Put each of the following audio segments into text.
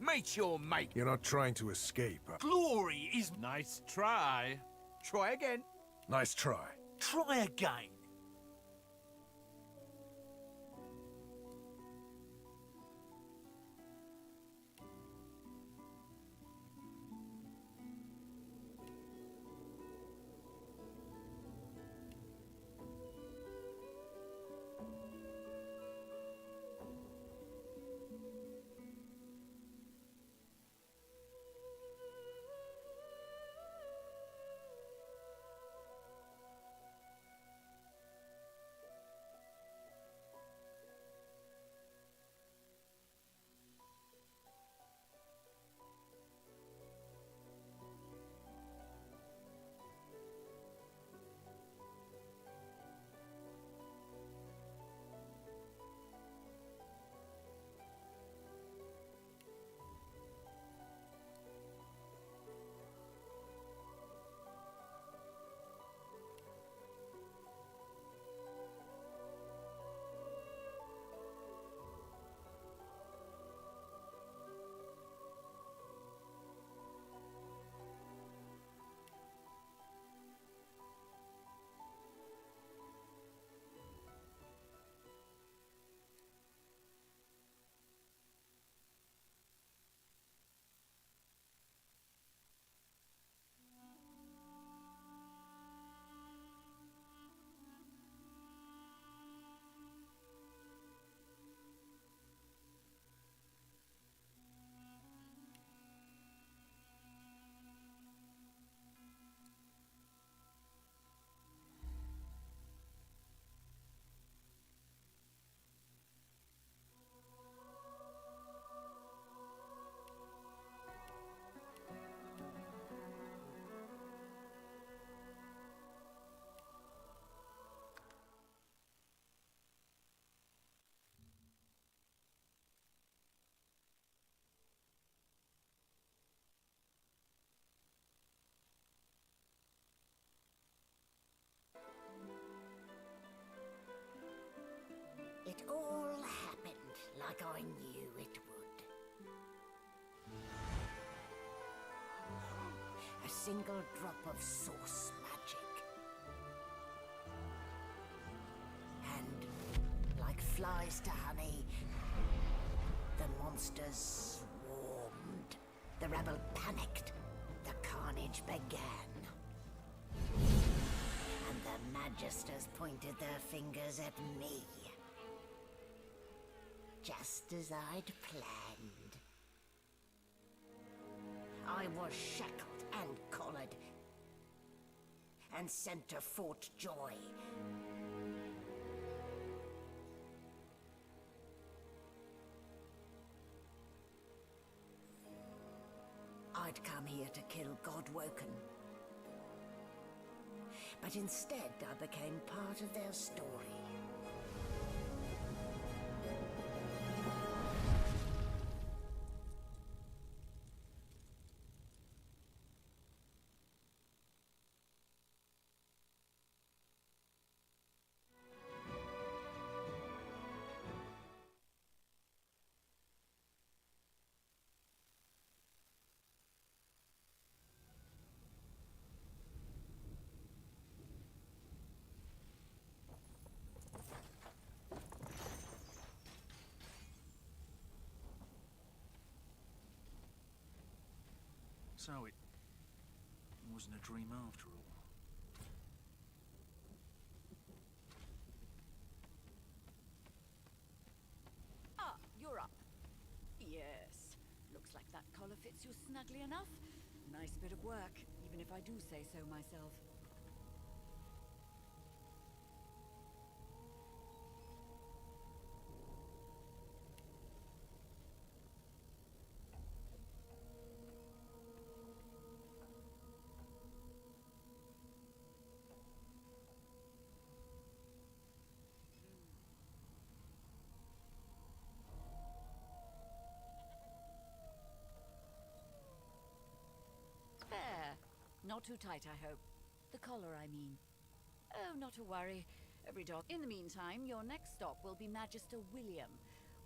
Meet your mate. You're not trying to escape. Glory is... Nice try. Try again. Nice try. Try again. It all happened like I knew it would. A single drop of source magic. And, like flies to honey, the monsters swarmed. The rebel panicked. The carnage began. And the Magisters pointed their fingers at me. Just as I'd planned. I was shackled and collared, and sent to Fort Joy. I'd come here to kill Godwoken. But instead I became part of their story. So it wasn't a dream after all. Ah, you're up. Yes. Looks like that collar fits you snugly enough. Nice bit of work, even if I do say so myself. Fair. Not too tight, I hope. The collar, I mean. Oh, not to worry. Every dog. In the meantime, your next stop will be Magister William.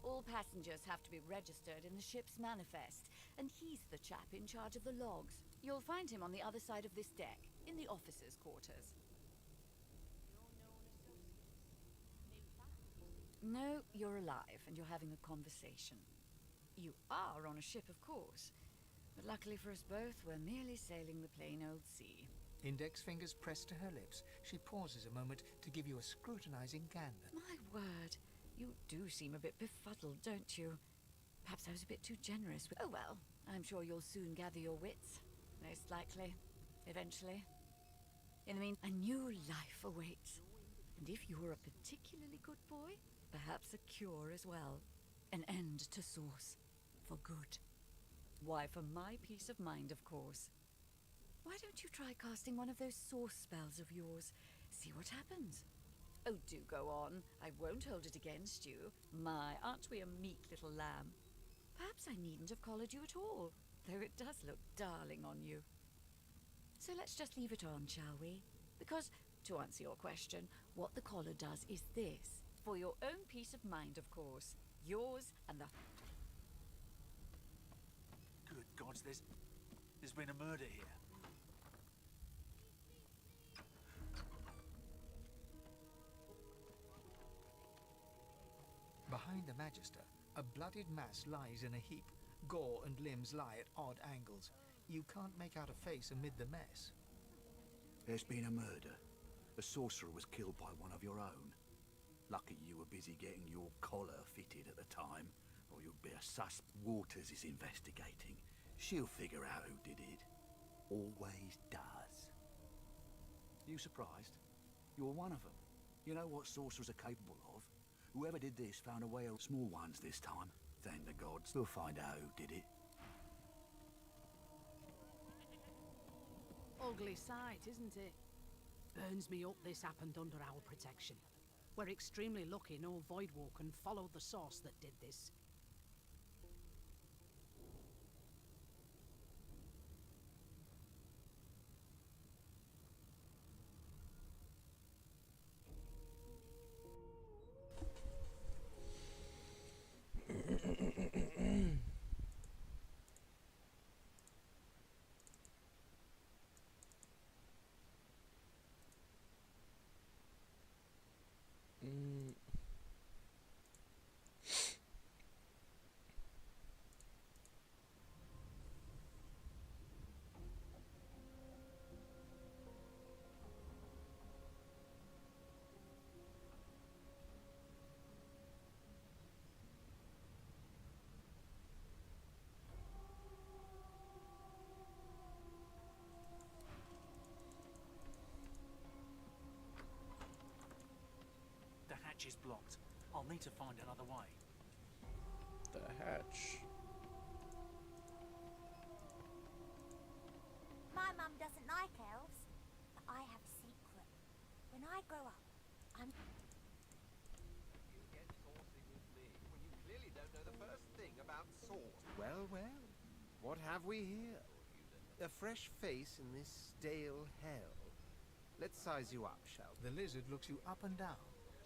All passengers have to be registered in the ship's manifest, and he's the chap in charge of the logs. You'll find him on the other side of this deck, in the officers' quarters. No, you're alive, and you're having a conversation. You are on a ship, of course, but luckily for us both, we're merely sailing the plain old sea. Index fingers pressed to her lips, she pauses a moment to give you a scrutinizing gander. My word, you do seem a bit befuddled, don't you? Perhaps I was a bit too generous with... Oh well, I'm sure you'll soon gather your wits. Most likely. Eventually. In the meantime, a new life awaits. And if you're a particularly good boy, perhaps a cure as well. An end to Source. For good. Why, for my peace of mind, of course. Why don't you try casting one of those Source spells of yours? See what happens. Oh, do go on. I won't hold it against you. My, aren't we a meek little lamb? Perhaps I needn't have collared you at all, though it does look darling on you. So let's just leave it on, shall we? Because, to answer your question, what the collar does is this. For your own peace of mind, of course. Yours and the... Good gods, there's been a murder here. Behind the Magister, a bloodied mass lies in a heap. Gore and limbs lie at odd angles. You can't make out a face amid the mess. There's been a murder. A sorcerer was killed by one of your own. Lucky you were busy getting your collar fitted at the time, or you'd be a sus. Waters is investigating. She'll figure out who did it. Always does. You surprised? You're one of them. You know what sorcerers are capable of? Whoever did this found a way of small ones this time. Thank the gods. We'll find out who did it. Ugly sight, isn't it? Burns me up this happened under our protection. We're extremely lucky no Voidwalker followed the source that did this. The hatch is blocked. I'll need to find another way. The hatch. My mum doesn't like elves, but I have a secret. When I grow up, I'm... You get saucy with me when you clearly don't know the first thing about sauce. Well, well, what have we here? A fresh face in this stale hell. Let's size you up, shall we? The lizard looks you up and down.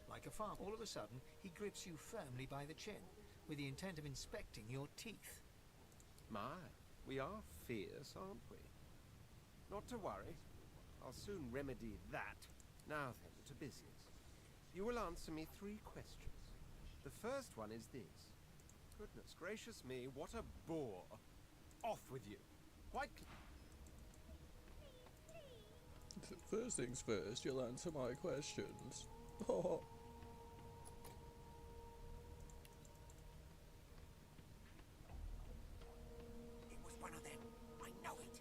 Like a farm, all of a sudden, he grips you firmly by the chin, with the intent of inspecting your teeth. My, we are fierce, aren't we? Not to worry. I'll soon remedy that. Now then, to business. You will answer me 3 questions. The first one is this. Goodness gracious me, what a bore. Off with you. Quite First things first, you'll answer my questions. Oh. It was one of them. I know it.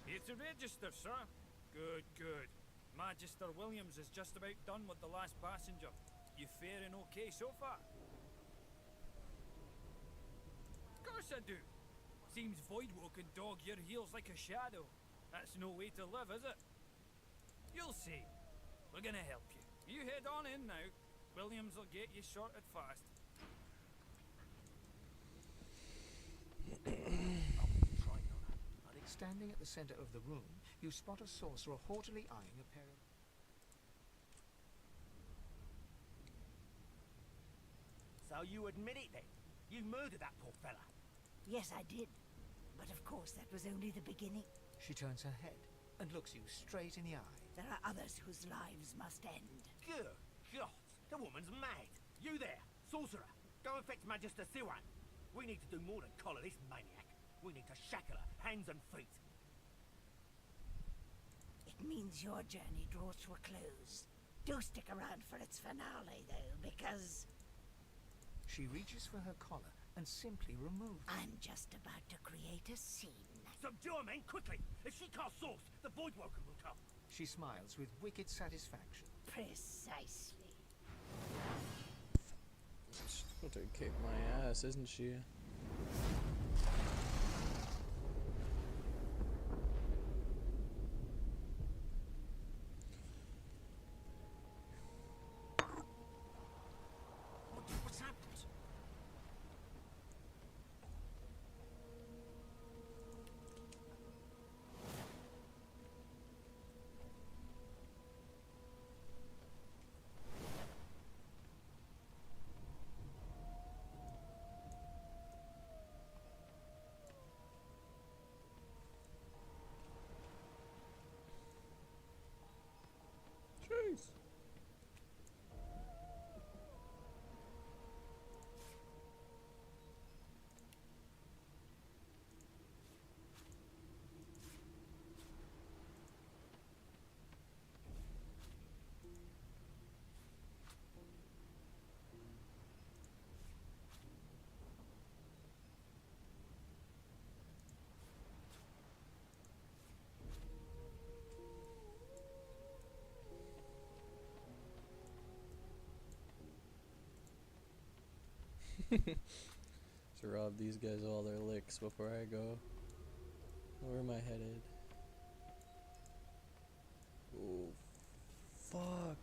Here to register, sir. Good, good. Magister Williams is just about done with the last passenger. You faring okay so far? Of course I do. Seems Voidwalk can dog your heels like a shadow. That's no way to live, is it? You'll see. We're gonna help you. You head on in now. Williams will get you sorted fast. Standing at the center of the room, you spot a sorcerer haughtily eyeing a pair of... So you admit it then? You murdered that poor fella? Yes, I did. But of course, that was only the beginning. She turns her head and looks you straight in the eye. There are others whose lives must end. Good God, the woman's mad. You there, sorcerer, go and fetch Magister Siwan. We need to do more than collar this maniac. We need to shackle her, hands and feet. It means your journey draws to a close. Do stick around for its finale, though, because She reaches for her collar and simply removes it. I'm just about to create a scene. Subdue her, men, quickly! If she casts source, the Voidwoken will come. She smiles with wicked satisfaction. Precisely. She's going to kick my ass, isn't she? What's happened? Jeez. To rob these guys all their licks before I go. Where am I headed? Oh, fuck.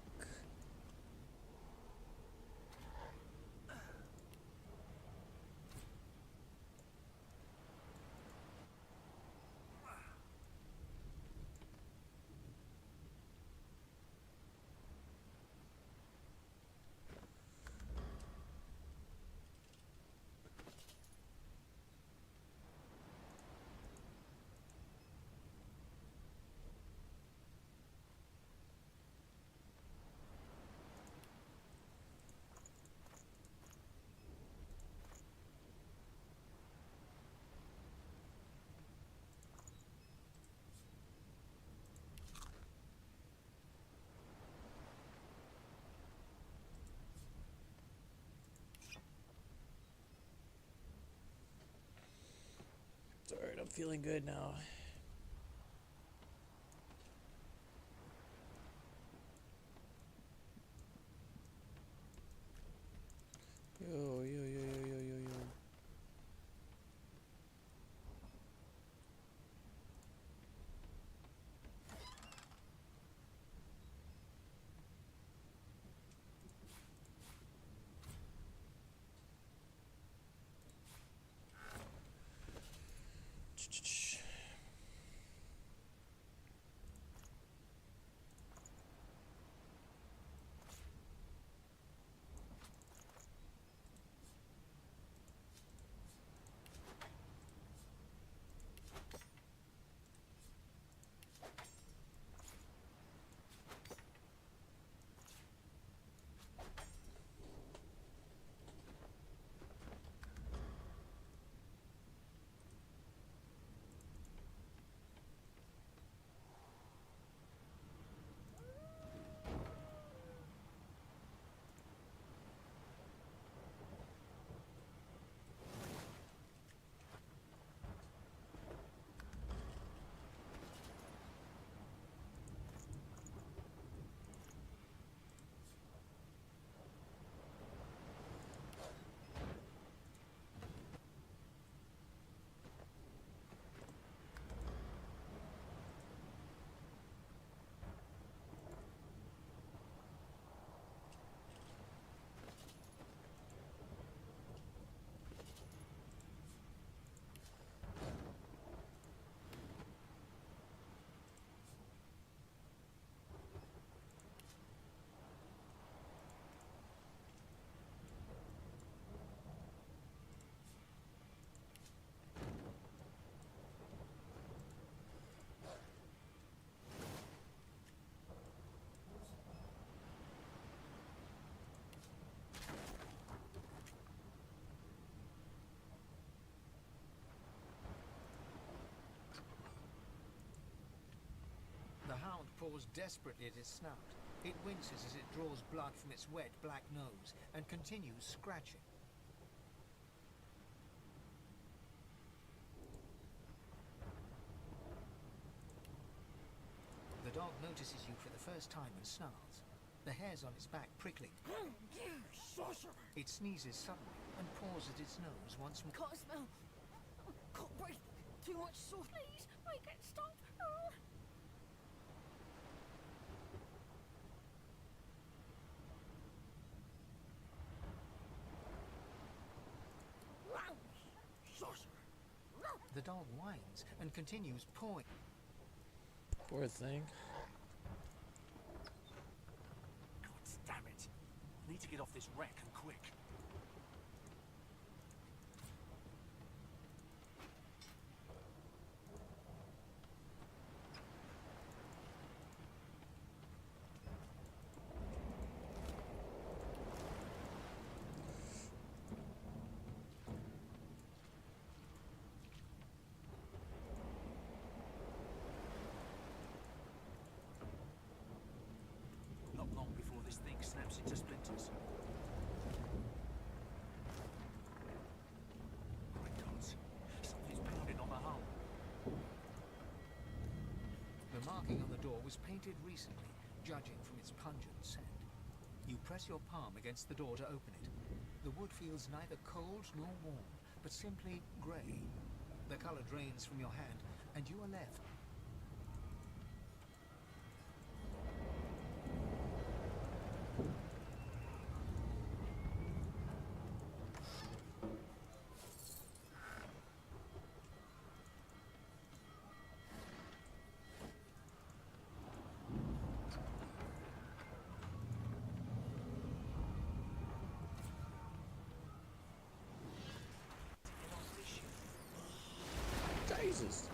It's alright, I'm feeling good now. Yo, yo, yo, yo, yo, yo, yo. paws desperately at its snout. It winces as it draws blood from its wet black nose and continues scratching. The dog notices you for the first time and snarls, the hairs on its back prickling. It sneezes suddenly and paws at its nose once more. Can't smell. Can't breathe. Too much sauce. Please, make it stop. The dog whines and continues pawing. Poor thing. God damn it. I need to get off this wreck and quick. Not long before this thing snaps into splinters. My God, something's pounding on the hull. The marking on the door was painted recently, judging from its pungent scent. You press your palm against the door to open it. The wood feels neither cold nor warm, but simply grey. The colour drains from your hand, and you are left. Jesus.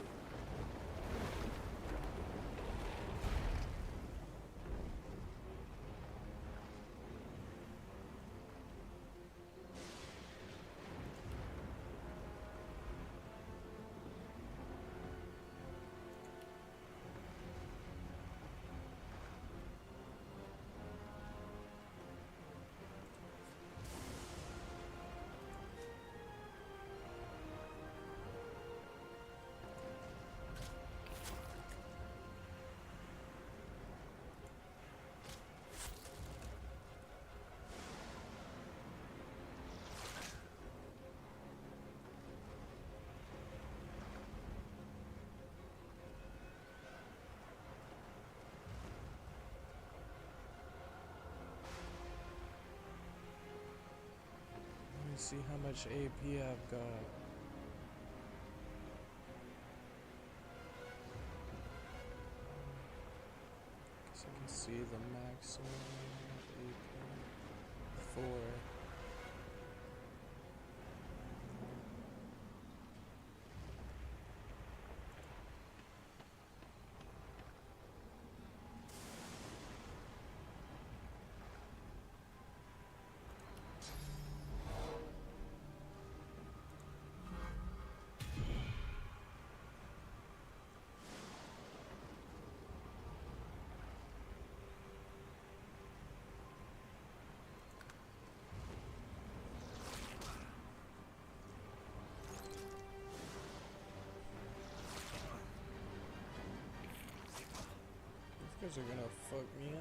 Let me see how much AP I've got. Guess I can see the maximum AP. 4. These guys are gonna fuck me up.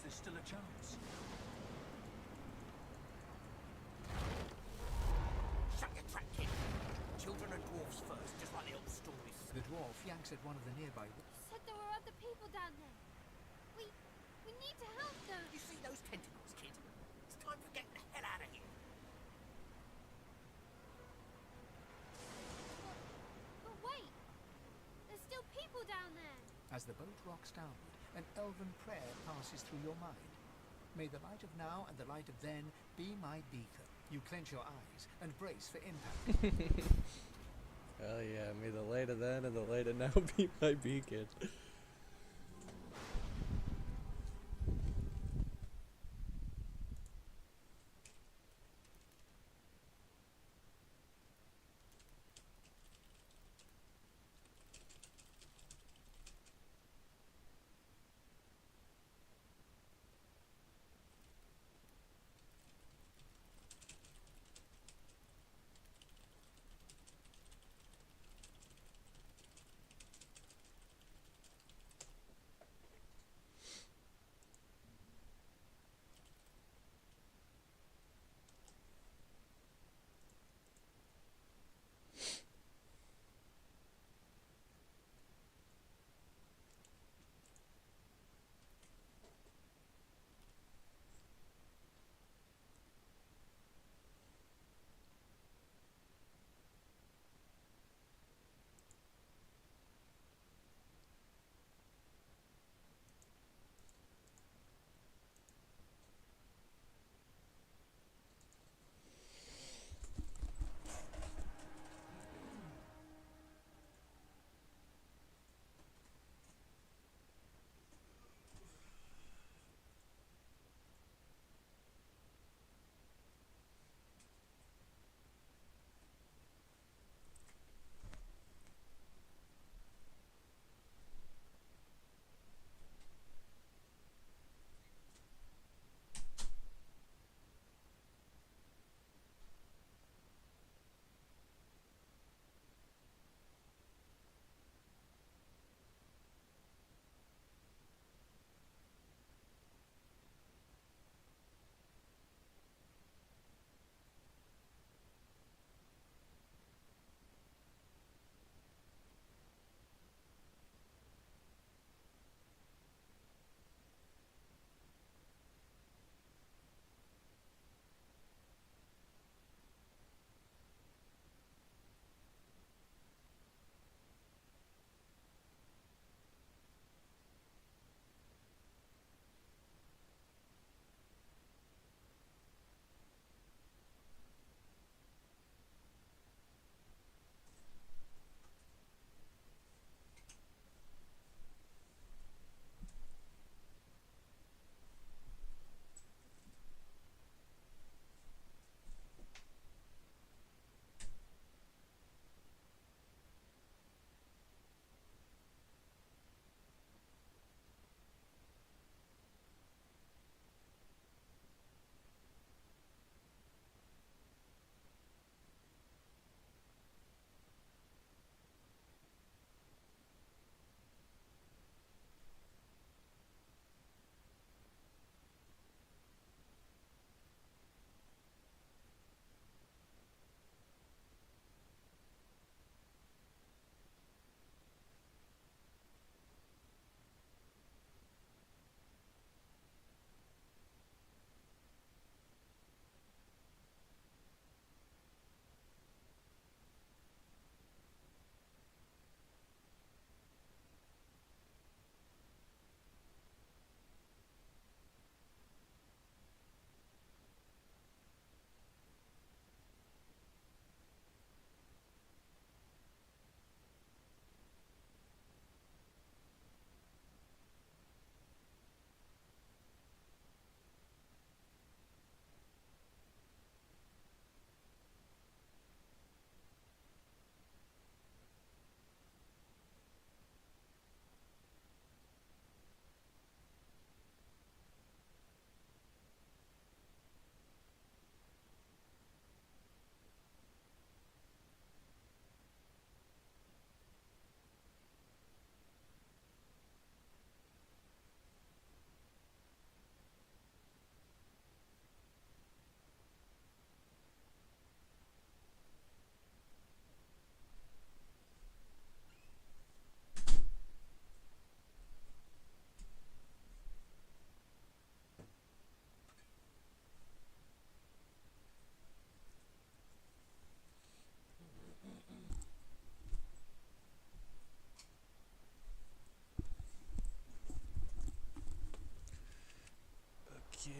there's still a chance. Shut your trap, kid. Children and dwarfs first, just like the old stories. The dwarf yanks at one of the nearby. Said there were other people down there. We need to help them. You see those tentacles, kid? It's time for getting the hell out of here. But wait, there's still people down there. As the boat rocks downward, an elven prayer passes through your mind. May the light of now and the light of then be my beacon. You clench your eyes and brace for impact. Hell yeah, may the light of then and the light of now be my beacon.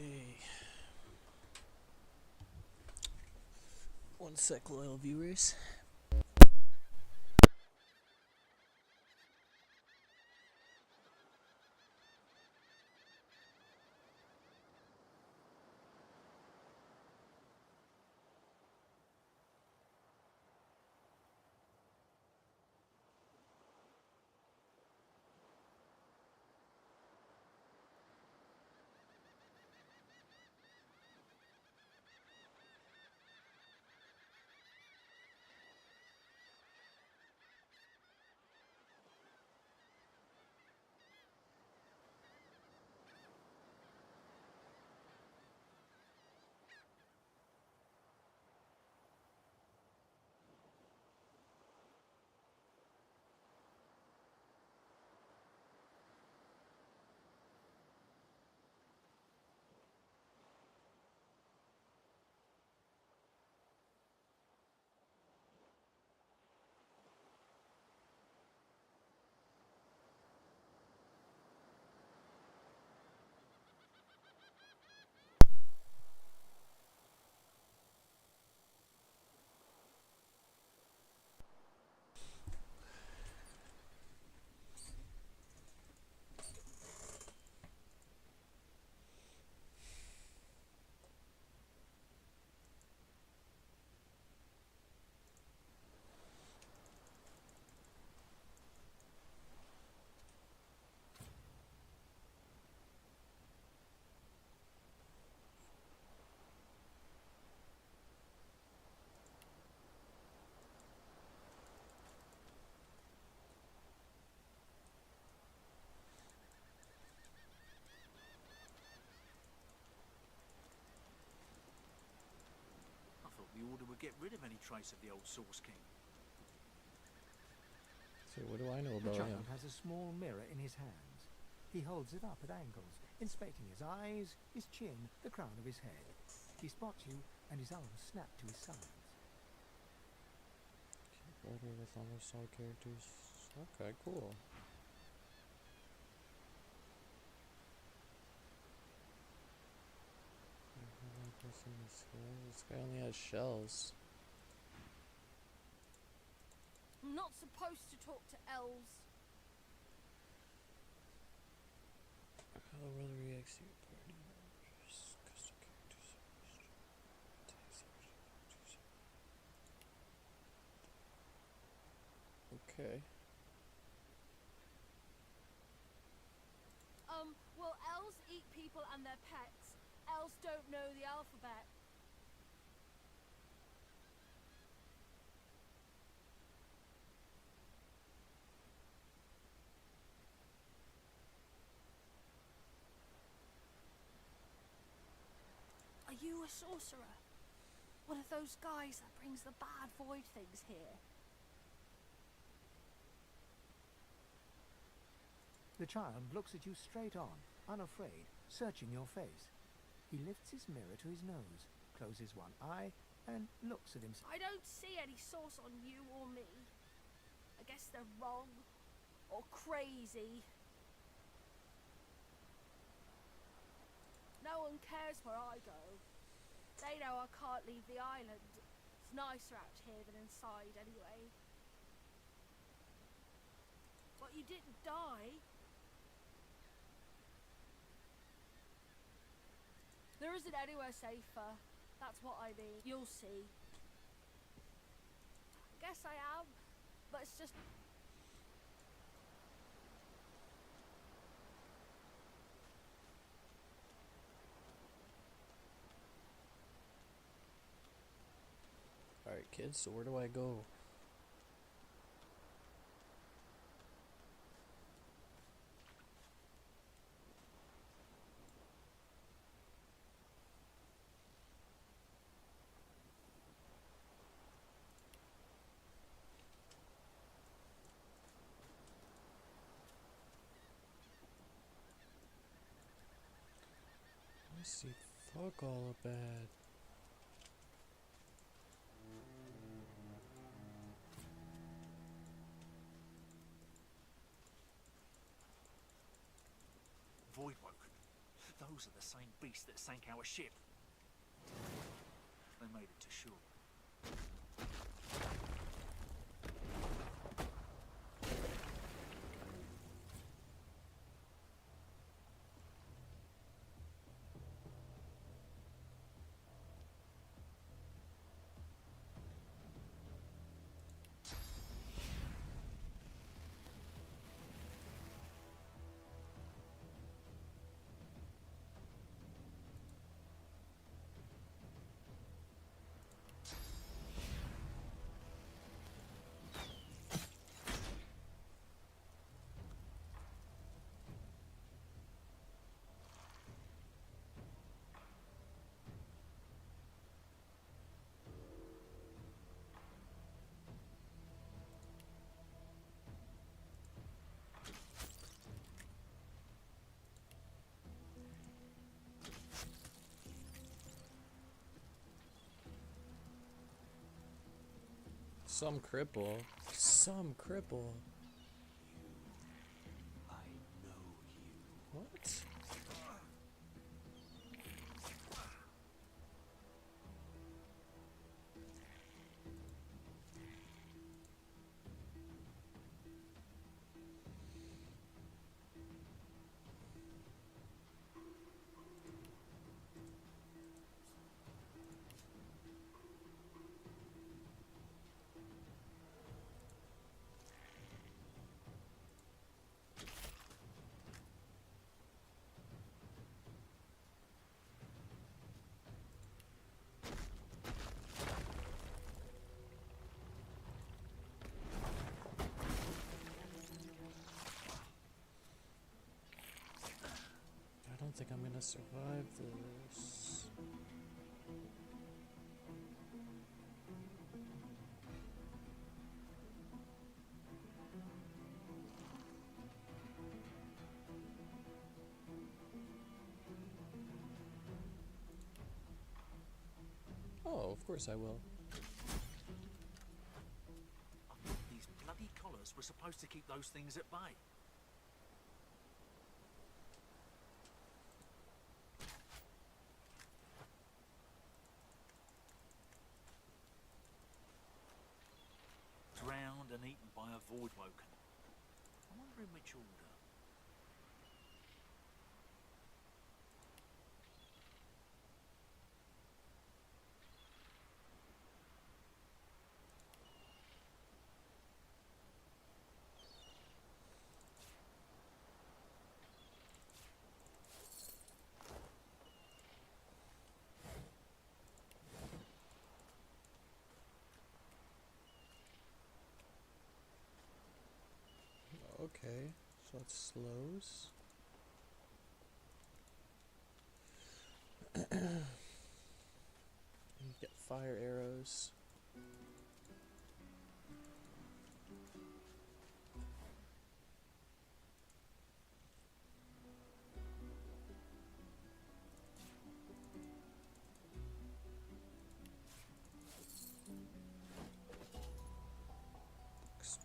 Okay. One sec, loyal viewers. I thought the Order would get rid of any trace of the old Source King. So what do I know The about him? child has a small mirror in his hands. He holds it up at angles, inspecting his eyes, his chin, the crown of his head. He spots you, and his arms snap to his sides. Better with almost all characters. Okay, cool. This guy only has shells. I'm not supposed to talk to elves. How will react to your party members? Custom characters. Okay. Well, elves eat people and their pets. Elves don't know the alphabet. Are you a sorcerer? One of those guys that brings the bad void things here? The child looks at you straight on, unafraid, searching your face. He lifts his mirror to his nose, closes one eye, and looks at himself. I don't see any source on you or me. I guess they're wrong. Or crazy. No one cares where I go. They know I can't leave the island. It's nicer out here than inside anyway. But you didn't die. There isn't anywhere safer. That's what I mean. You'll see. I guess I am, but it's just... Alright, kids, so where do I go? I see fuck all of bad. Voidwoken. those are the same beasts that sank our ship. They made it to shore. Some cripple. Some cripple. I know you. What? I don't think I'm gonna survive this. Oh, of course I will. I thought these bloody collars were supposed to keep those things at bay. Drowned and eaten by a voidwoken. I wonder in which order. Okay, so it slows. You get fire arrows.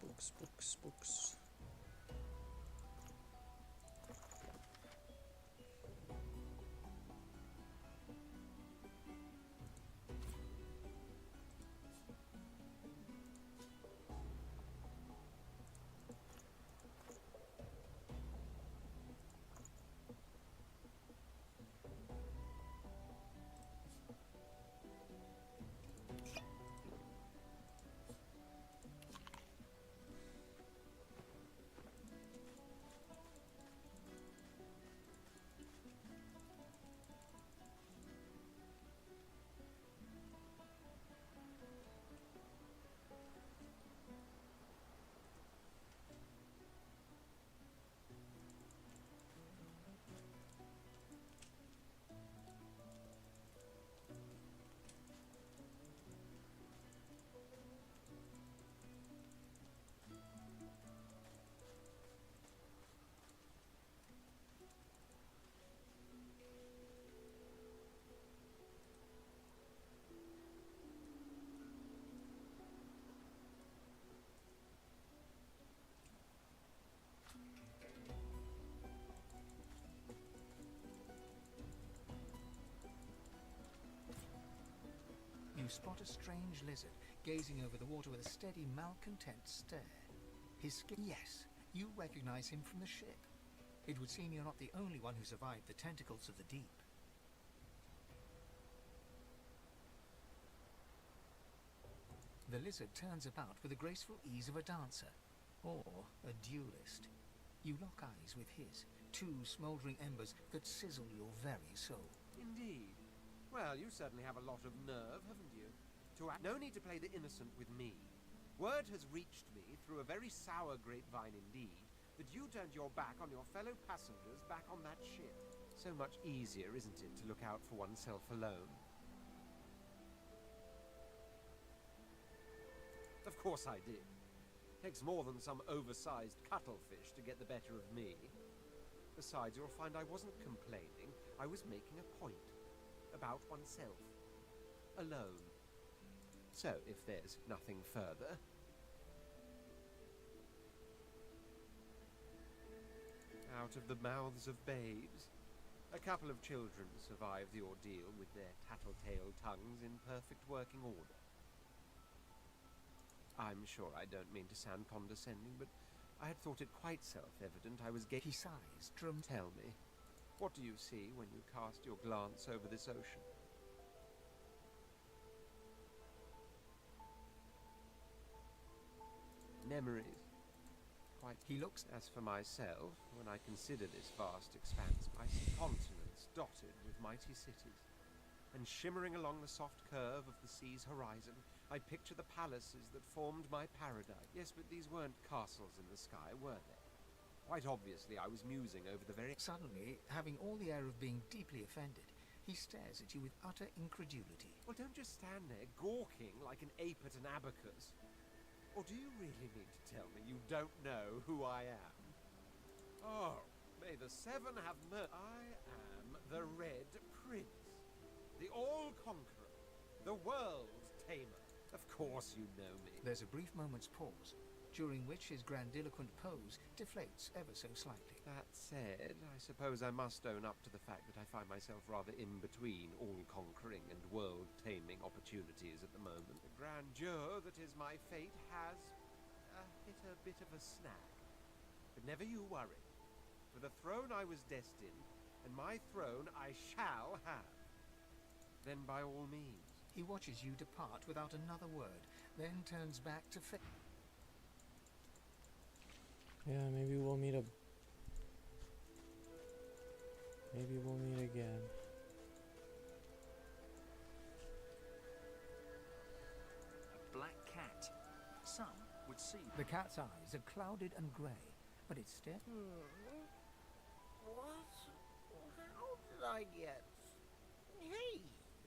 Books, books, books. spot a strange lizard gazing over the water with a steady, malcontent stare. His skin... Yes, you recognize him from the ship. It would seem you're not the only one who survived the tentacles of the deep. The lizard turns about with the graceful ease of a dancer, or a duelist. You lock eyes with his, two smouldering embers that sizzle your very soul. Indeed. Well, you certainly have a lot of nerve, haven't you? No need to play the innocent with me. Word has reached me, through a very sour grapevine indeed, that you turned your back on your fellow passengers back on that ship. So much easier, isn't it, to look out for oneself alone? Of course I did. Takes more than some oversized cuttlefish to get the better of me. Besides, you'll find I wasn't complaining. I was making a point. About oneself. Alone. So, if there's nothing further... Out of the mouths of babes, a couple of children survived the ordeal with their tattletale tongues in perfect working order. I'm sure I don't mean to sound condescending, but I had thought it quite self-evident I was He sighs, Tell me, what do you see when you cast your glance over this ocean? Memories. Quite. He looks. As for myself, when I consider this vast expanse, I see continents dotted with mighty cities. And shimmering along the soft curve of the sea's horizon, I picture the palaces that formed my paradise. Yes, but these weren't castles in the sky, were they? Quite obviously, I was musing over the very... Suddenly, having all the air of being deeply offended, he stares at you with utter incredulity. Well, don't just stand there gawking like an ape at an abacus. Or do you really mean to tell me you don't know who I am? Oh, may the seven have I am the Red Prince, the All-Conqueror, the World Tamer. Of course you know me. There's a brief moment's pause, during which his grandiloquent pose deflates ever so slightly. That said, I suppose I must own up to the fact that I find myself rather in between all-conquering and world-taming opportunities at the moment. The grandeur that is my fate has hit a bit of a snag. But never you worry. For the throne I was destined, and my throne I shall have. Then by all means. He watches you depart without another word, then turns back to Yeah, maybe we'll meet up. Maybe we'll meet again. A black cat. Some would see. The cat's eyes are clouded and grey, but it's still... What? How did I get... Hey!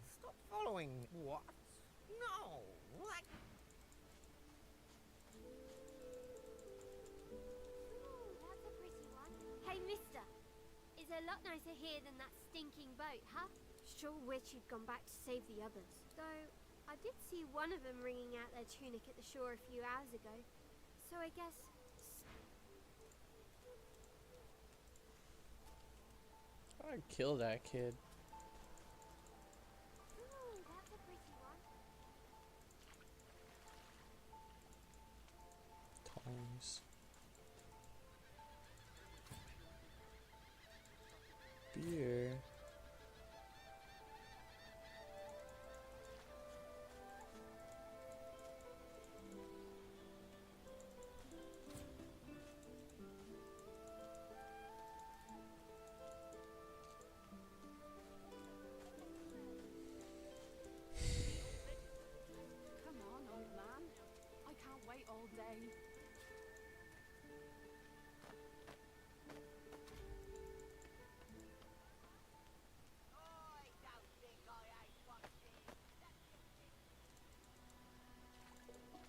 Stop following... What? No! That... That's a pretty one. Hey, mister. It's a lot nicer here than that stinking boat, huh? Sure wish you'd gone back to save the others. Though, I did see one of them wringing out their tunic at the shore a few hours ago. So I guess... I'd kill that kid. Ooh, that's a pretty one. Tongs. Beer. Come on, old man. I can't wait all day.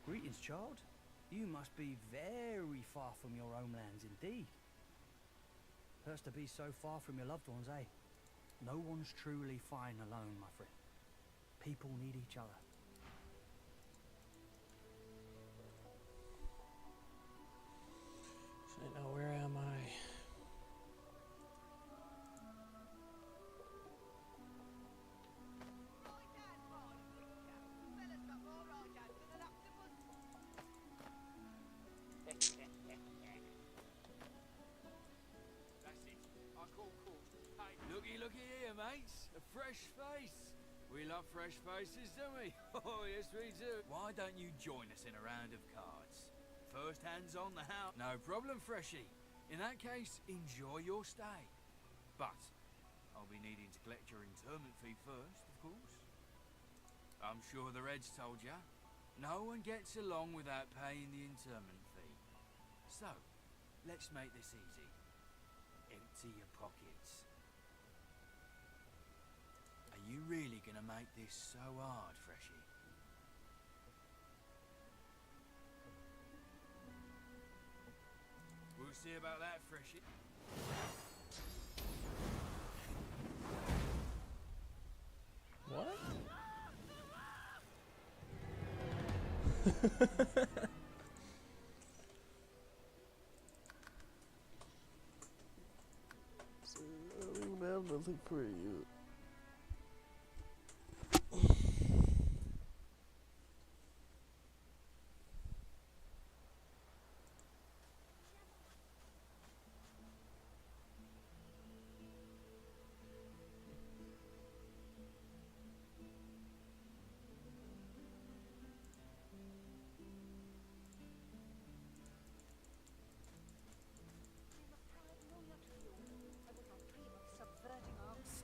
Greetings, child. You must be very far from your homelands indeed. Hurts to be so far from your loved ones, eh? No one's truly fine alone, my friend. People need each other. So now where am I? fresh face. We love fresh faces, don't we? Oh, yes, we do. Why don't you join us in a round of cards? First hands on the house. No problem, Freshie. In that case, enjoy your stay. But I'll be needing to collect your interment fee first, of course. I'm sure the Reds told ya. No one gets along without paying the interment fee. So, let's make this easy. Empty your pockets. Are you really gonna make this so hard, Freshie? We'll see about that, Freshie. What? So, I don't even have nothing for you.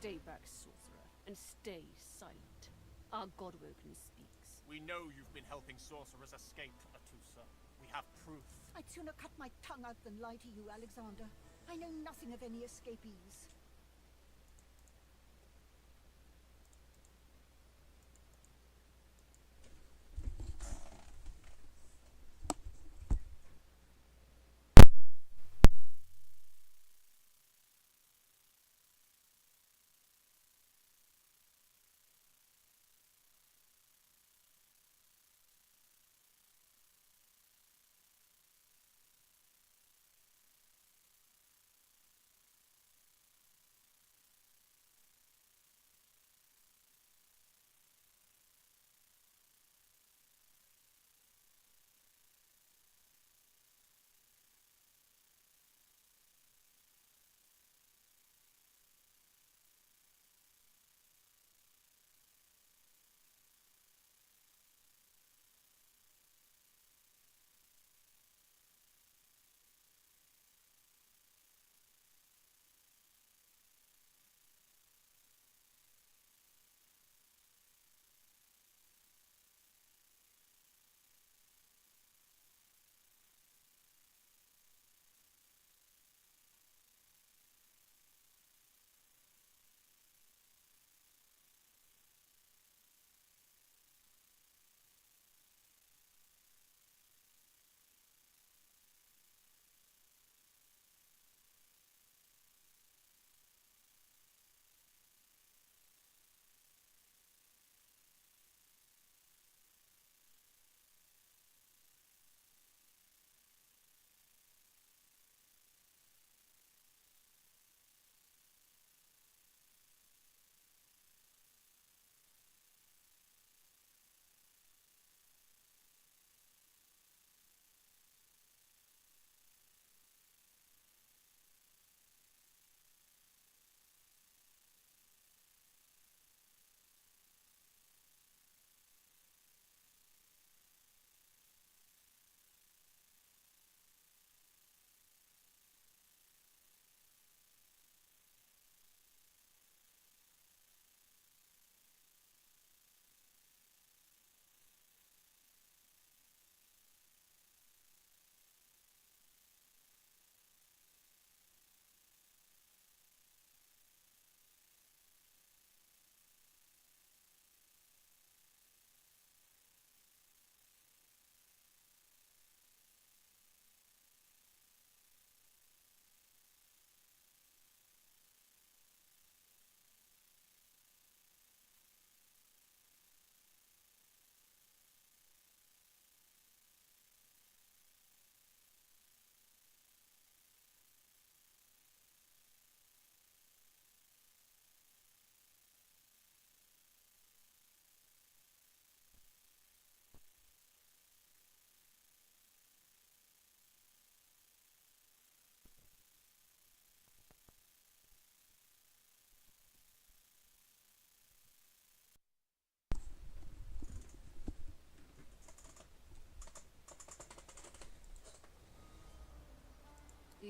Stay back, sorcerer, and stay silent. Our Godwoken speaks. We know you've been helping sorcerers escape, Atusa. We have proof. I'd sooner cut my tongue out than lie to you, Alexander. I know nothing of any escapees.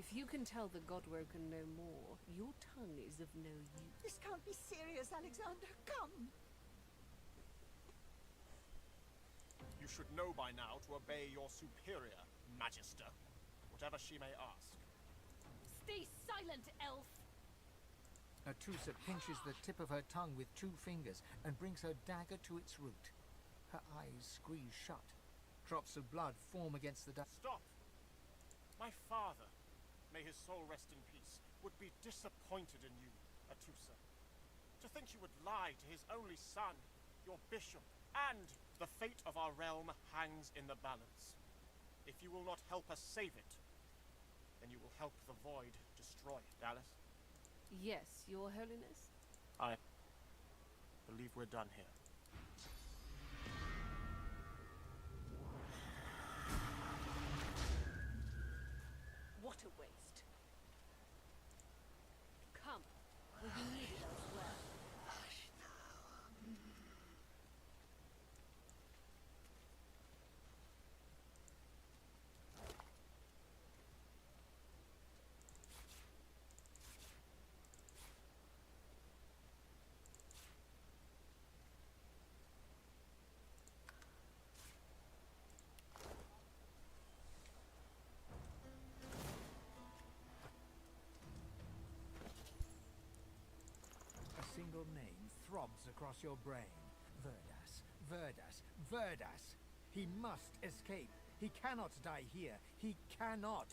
If you can tell the Godwoken no more, your tongue is of no use. This can't be serious, Alexander. Come. You should know by now to obey your superior, Magister, whatever she may ask. Stay silent, elf! Atrusa pinches the tip of her tongue with 2 fingers and brings her dagger to its root. Her eyes squeeze shut. Drops of blood form against the Stop! My father, may his soul rest in peace, would be disappointed in you, Atrusa. To think you would lie to his only son, your bishop, and the fate of our realm hangs in the balance. If you will not help us save it, then you will help the Void destroy it. Alice? Yes, Your Holiness? I believe we're done here. What a waste. Come, will you need it elsewhere? A single name throbs across your brain. Verdas, Verdas, Verdas. He must escape. He cannot die here. He cannot.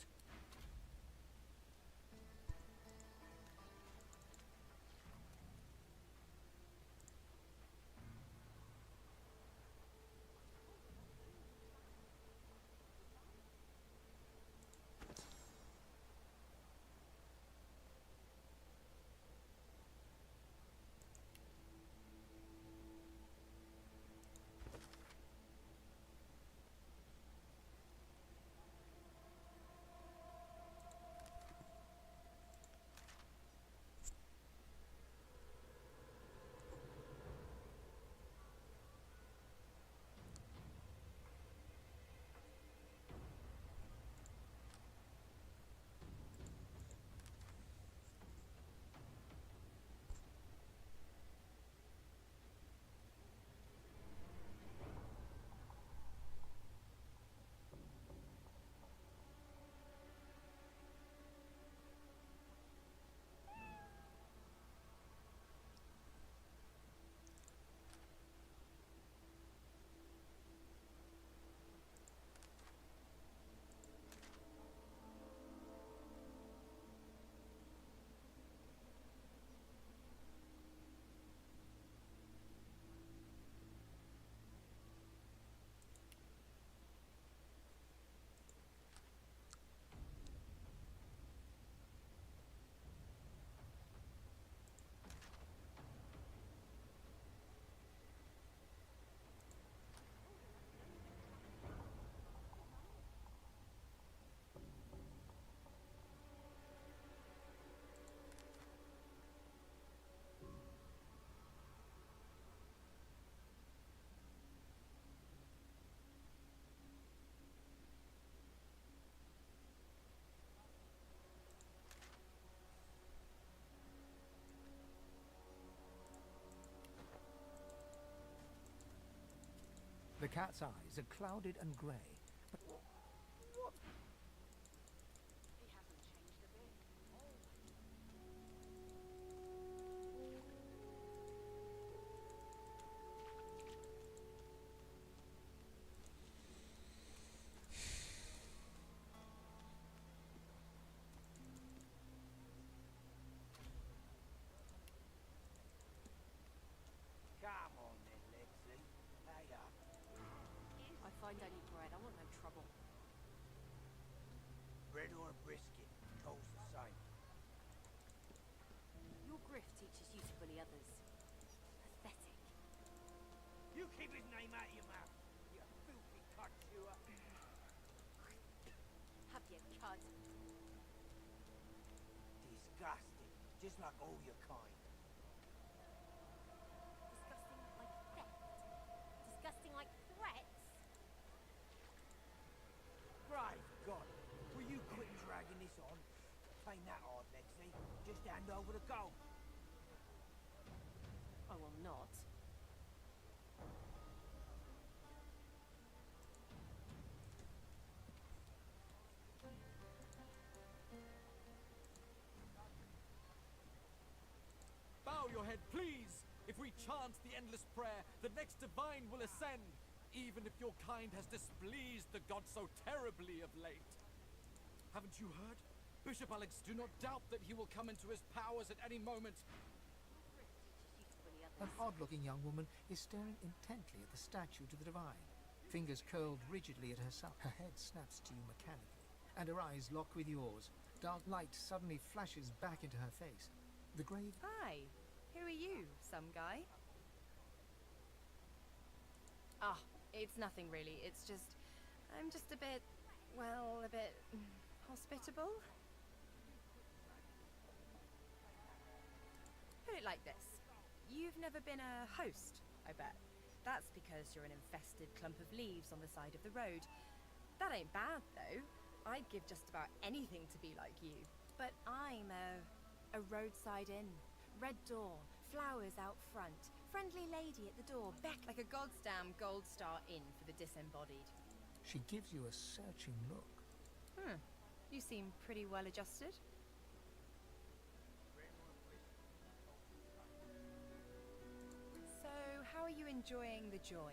The cat's eyes are clouded and grey. But What? He hasn't changed a bit. Come on then, Lexi. Pay up. I find any bread. I want no trouble. Bread or brisket, toll's the same. Your grift teaches you to bully others. Pathetic. You keep his name out of your mouth, you filthy cud chewer. Have you cud? Disgusting, just like all your kind. Disgusting like theft. Disgusting like threats. Brave God, will you quit dragging this on? Ain't that hard, Lexi. Just hand over the gold. I will not. Bow your head, please! If we chant the endless prayer, the next divine will ascend, even if your kind has displeased the god so terribly of late. Haven't you heard? Bishop Alex, do not doubt that he will come into his powers at any moment. An odd-looking young woman is staring intently at the statue to the divine, fingers curled rigidly at her side. Her head snaps to you mechanically, and her eyes lock with yours. Dark light suddenly flashes back into her face. The grave... Hi. Who are you, some guy? Ah, it's nothing really. It's just... I'm just a bit... well, a bit... hospitable? Put it like this. You've never been a host, I bet. That's because you're an infested clump of leaves on the side of the road. That ain't bad, though. I'd give just about anything to be like you. But I'm a roadside inn. Red door, flowers out front, friendly lady at the door, beck like a goddamn gold star inn for the disembodied. She gives you a searching look. You seem pretty well adjusted. So, how are you enjoying the joy?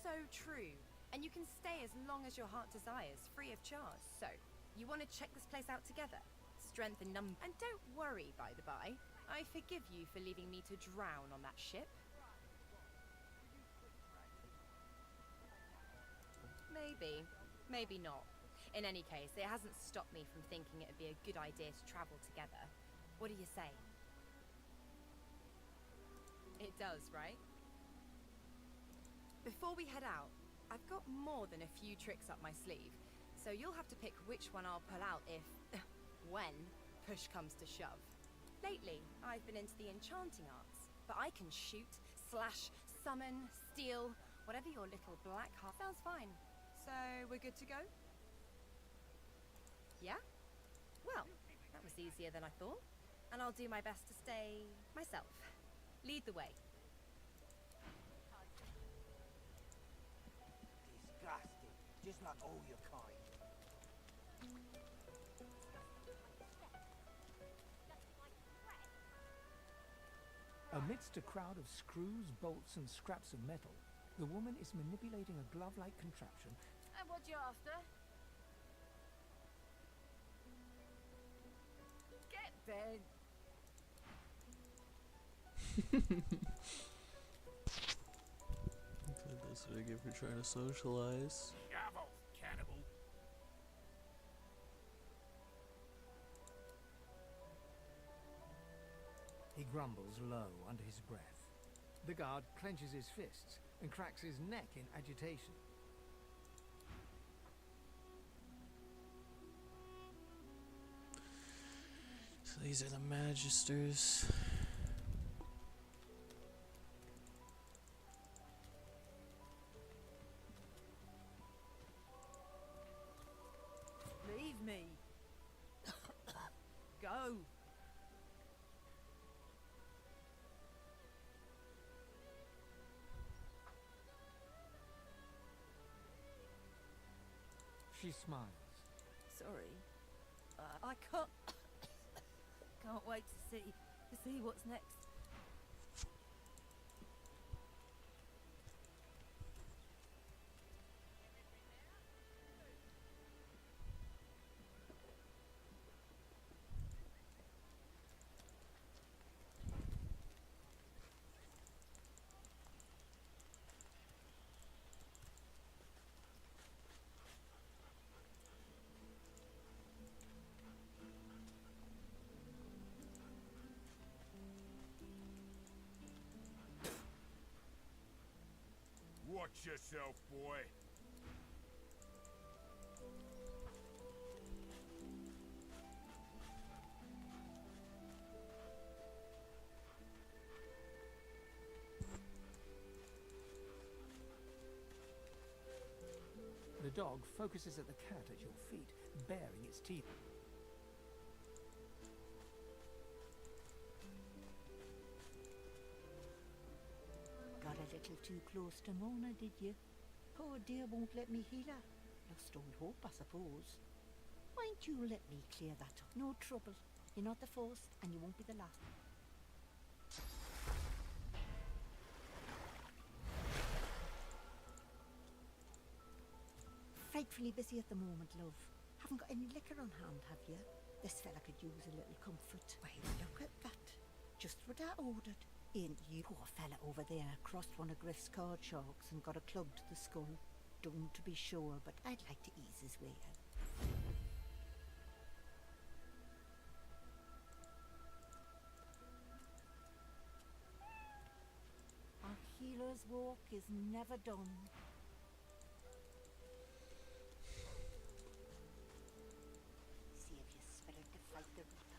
So true. And you can stay as long as your heart desires, free of charge. So, you want to check this place out together? Strength in number. And don't worry, by the by. I forgive you for leaving me to drown on that ship. Maybe. Maybe not. In any case, it hasn't stopped me from thinking it would be a good idea to travel together. What do you say? It does, right? Before we head out, I've got more than a few tricks up my sleeve, so you'll have to pick which one I'll pull out if, when, push comes to shove. Lately, I've been into the enchanting arts, but I can shoot, slash, summon, steal, whatever your little black heart sounds fine. So, we're good to go? Yeah? Well, that was easier than I thought, and I'll do my best to stay myself. Lead the way. Disgusting. Just like all your kind. Amidst a crowd of screws, bolts, and scraps of metal, the woman is manipulating a glove-like contraption. And what you after? Get bed. That's what I get for trying to socialize. Gavel, cannibal. He grumbles low under his breath. The guard clenches his fists and cracks his neck in agitation. So these are the Magisters. Leave me. Go. She smiles. Sorry. I can't wait to see what's next. Watch yourself, boy. dog focuses at the cat at your feet, baring its teeth. Got a little too close to Mona, did you? Poor dear won't let me heal her. Lost all hope, I suppose. Why'n't you let me clear that up? No trouble. You're not the first, and you won't be the last. Frightfully busy at the moment, love. Haven't got any liquor on hand, have you? This fella could use a little comfort. Why, look at that. Just what I ordered. Ain't you? Poor fella over there crossed one of Griff's card sharks and got a club to the skull. Don't to be sure, but I'd like to ease his way out. Our healer's walk is never done. Save your spirit to fight the reaper.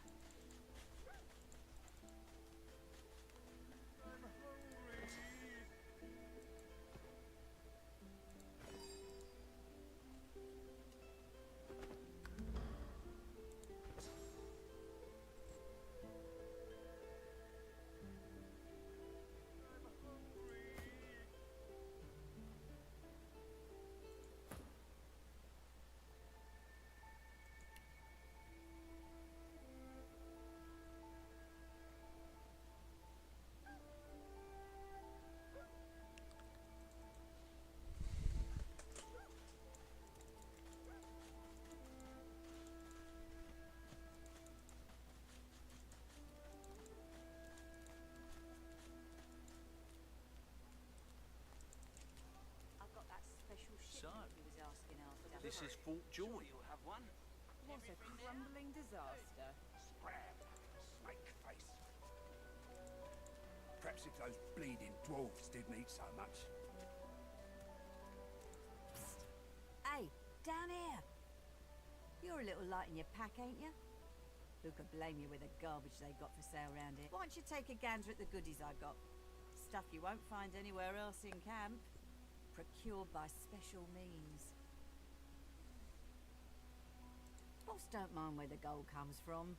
So, this is Fort Joy. You'll have one. What a crumbling disaster. Scram! Snake face. Perhaps if those bleeding dwarves didn't eat so much. Hey, down here. You're a little light in your pack, ain't you? Who could blame you with the garbage they got for sale round here? Why don't you take a gander at the goodies I got? Stuff you won't find anywhere else in camp. Procured by special means. Boss don't mind where the gold comes from,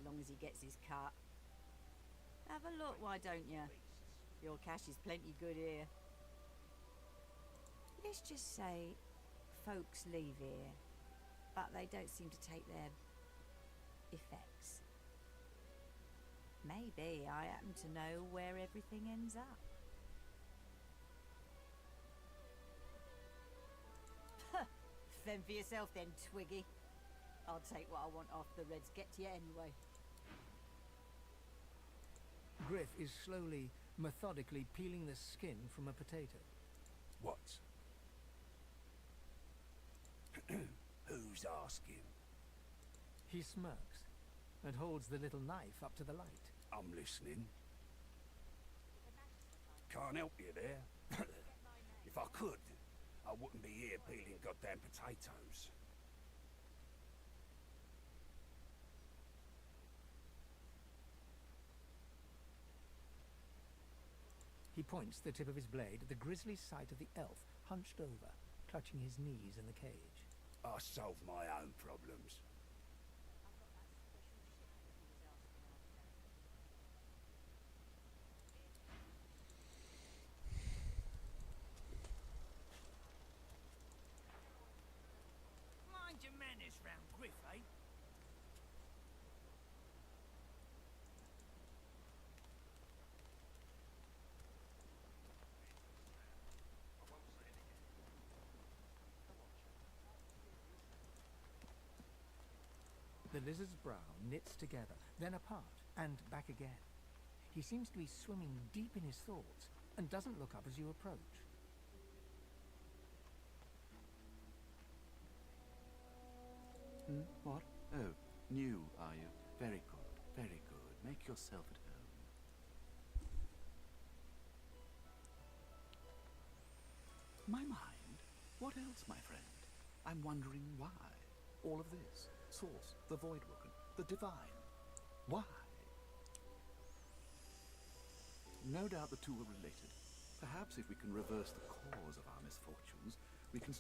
long as he gets his cut. Have a look, why don't you? Your cash is plenty good here. Let's just say folks leave here, but they don't seem to take their effects. Maybe I happen to know where everything ends up. Fend for yourself then, Twiggy. I'll take what I want after the Reds get to you anyway. Griff is slowly, methodically peeling the skin from a potato. What? Who's asking? He smirks and holds the little knife up to the light. I'm listening. Can't help you there. If I could, I wouldn't be here peeling goddamn potatoes. He points the tip of his blade at the grisly sight of the elf hunched over, clutching his knees in the cage. I solve my own problems. Mind your manners round Griff, eh? The lizard's brow knits together, then apart, and back again. He seems to be swimming deep in his thoughts, and doesn't look up as you approach. What? Oh, new, are you? Very good, very good. Make yourself at home. My mind? What else, my friend? I'm wondering why. All of this. Source, the Voidwoken, the Divine. Why? No doubt the two are related. Perhaps if we can reverse the cause of our misfortunes, we can...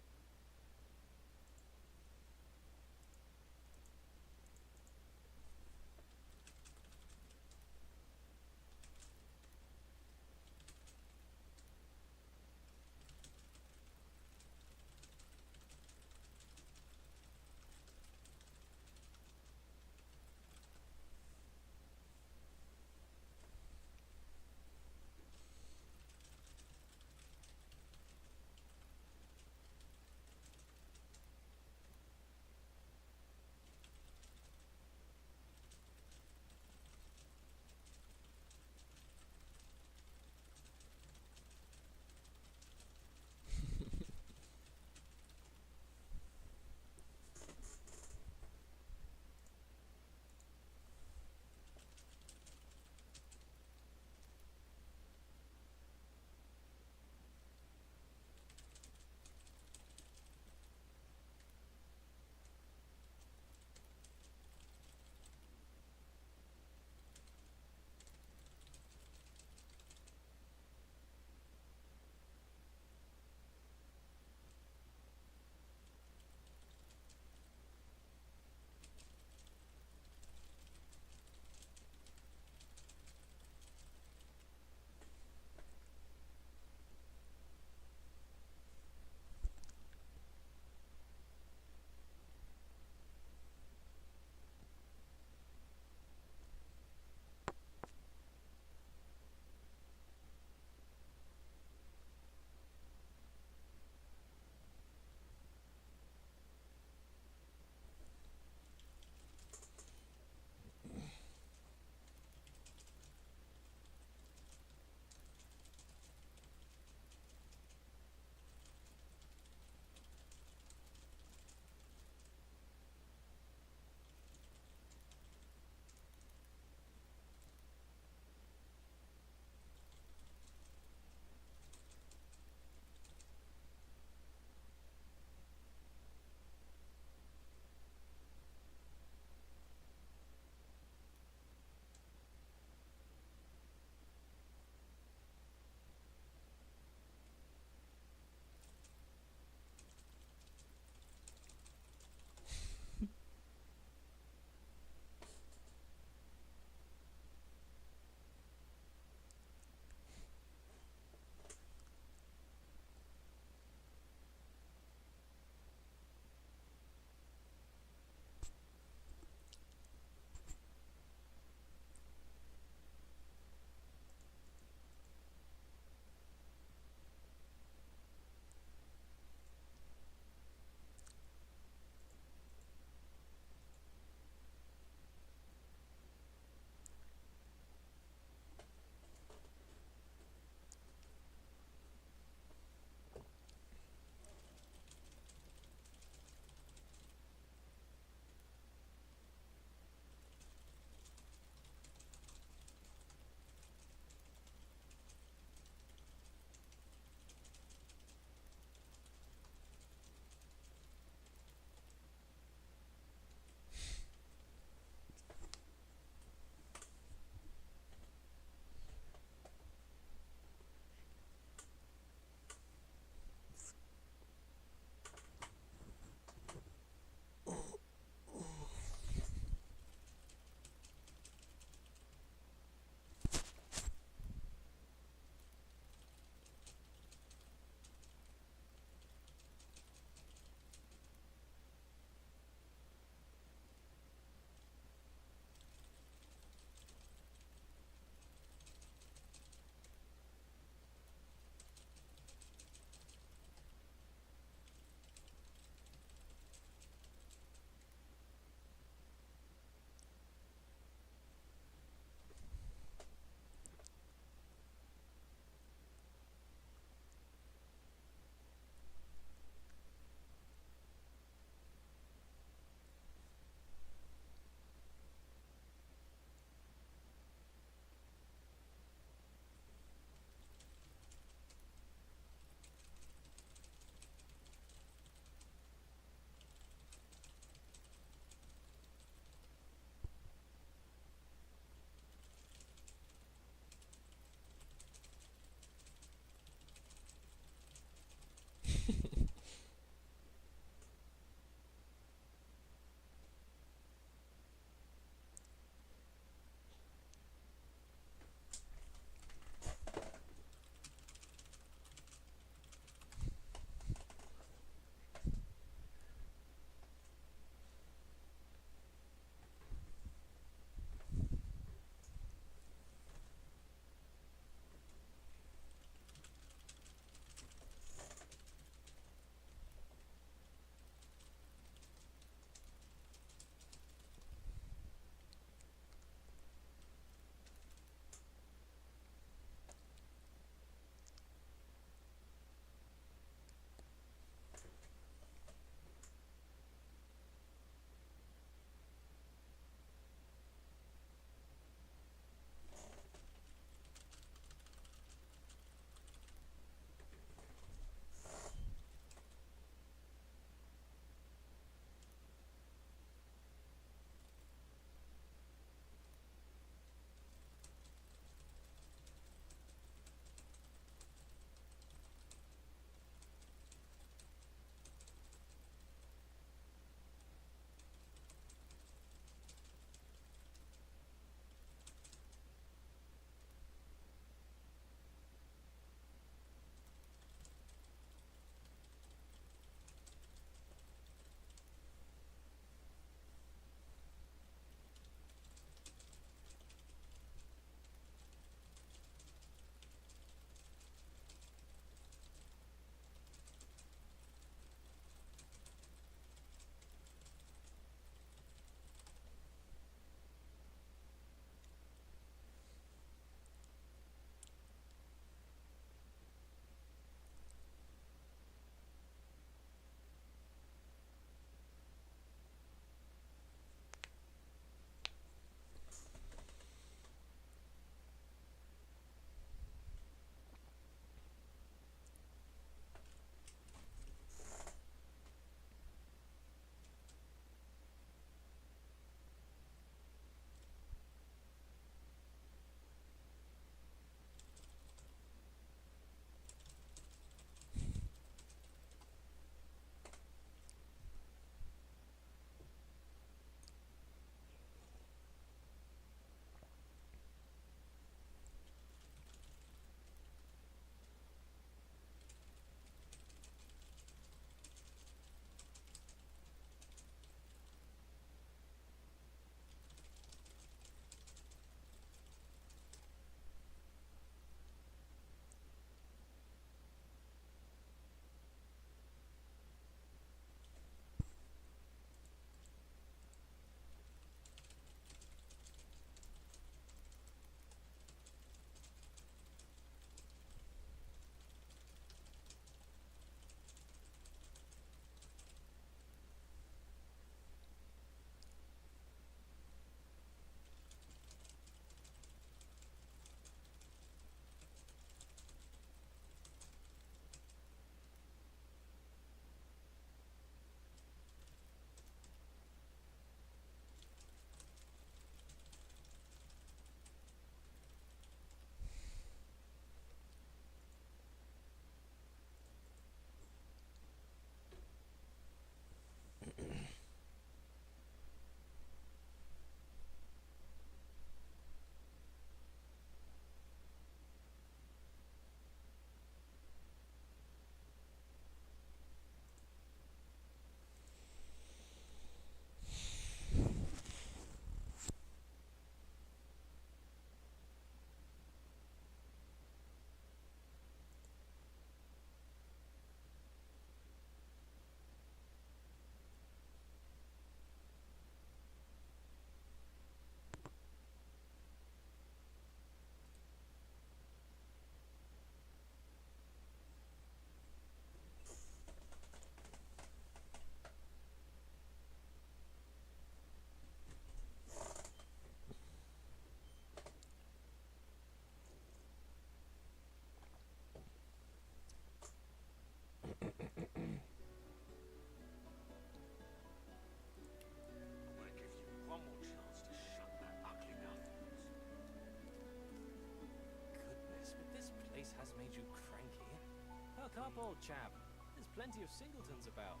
up, old chap. There's plenty of singletons about.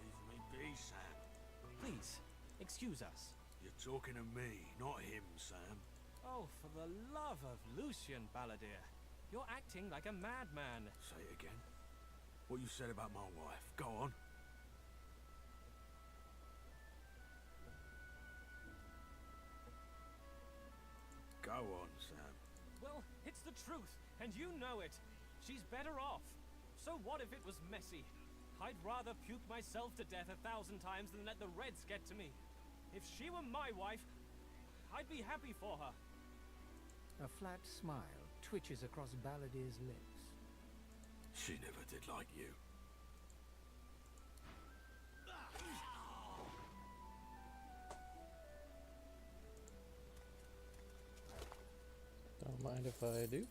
Leave me be, Sam. Please, excuse us. You're talking to me, not him, Sam. Oh, for the love of Lucian, Balladeer. You're acting like a madman. Say it again. What you said about my wife. Go on. Go on, Sam. Well, it's the truth, and you know it. She's better off. So what if it was messy? I'd rather puke myself to death 1,000 times than let the Reds get to me. If she were my wife, I'd be happy for her. A flat smile twitches across Balladeer's lips. She never did like you. Don't mind if I do.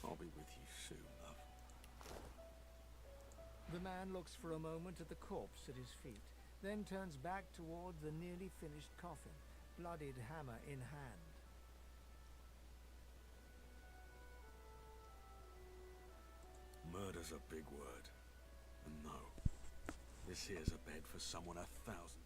I'll be with you soon, love. The man looks for a moment at the corpse at his feet, then turns back toward the nearly finished coffin, bloodied hammer in hand. Murder's a big word. And no, this here's a bed for someone 1,000 times.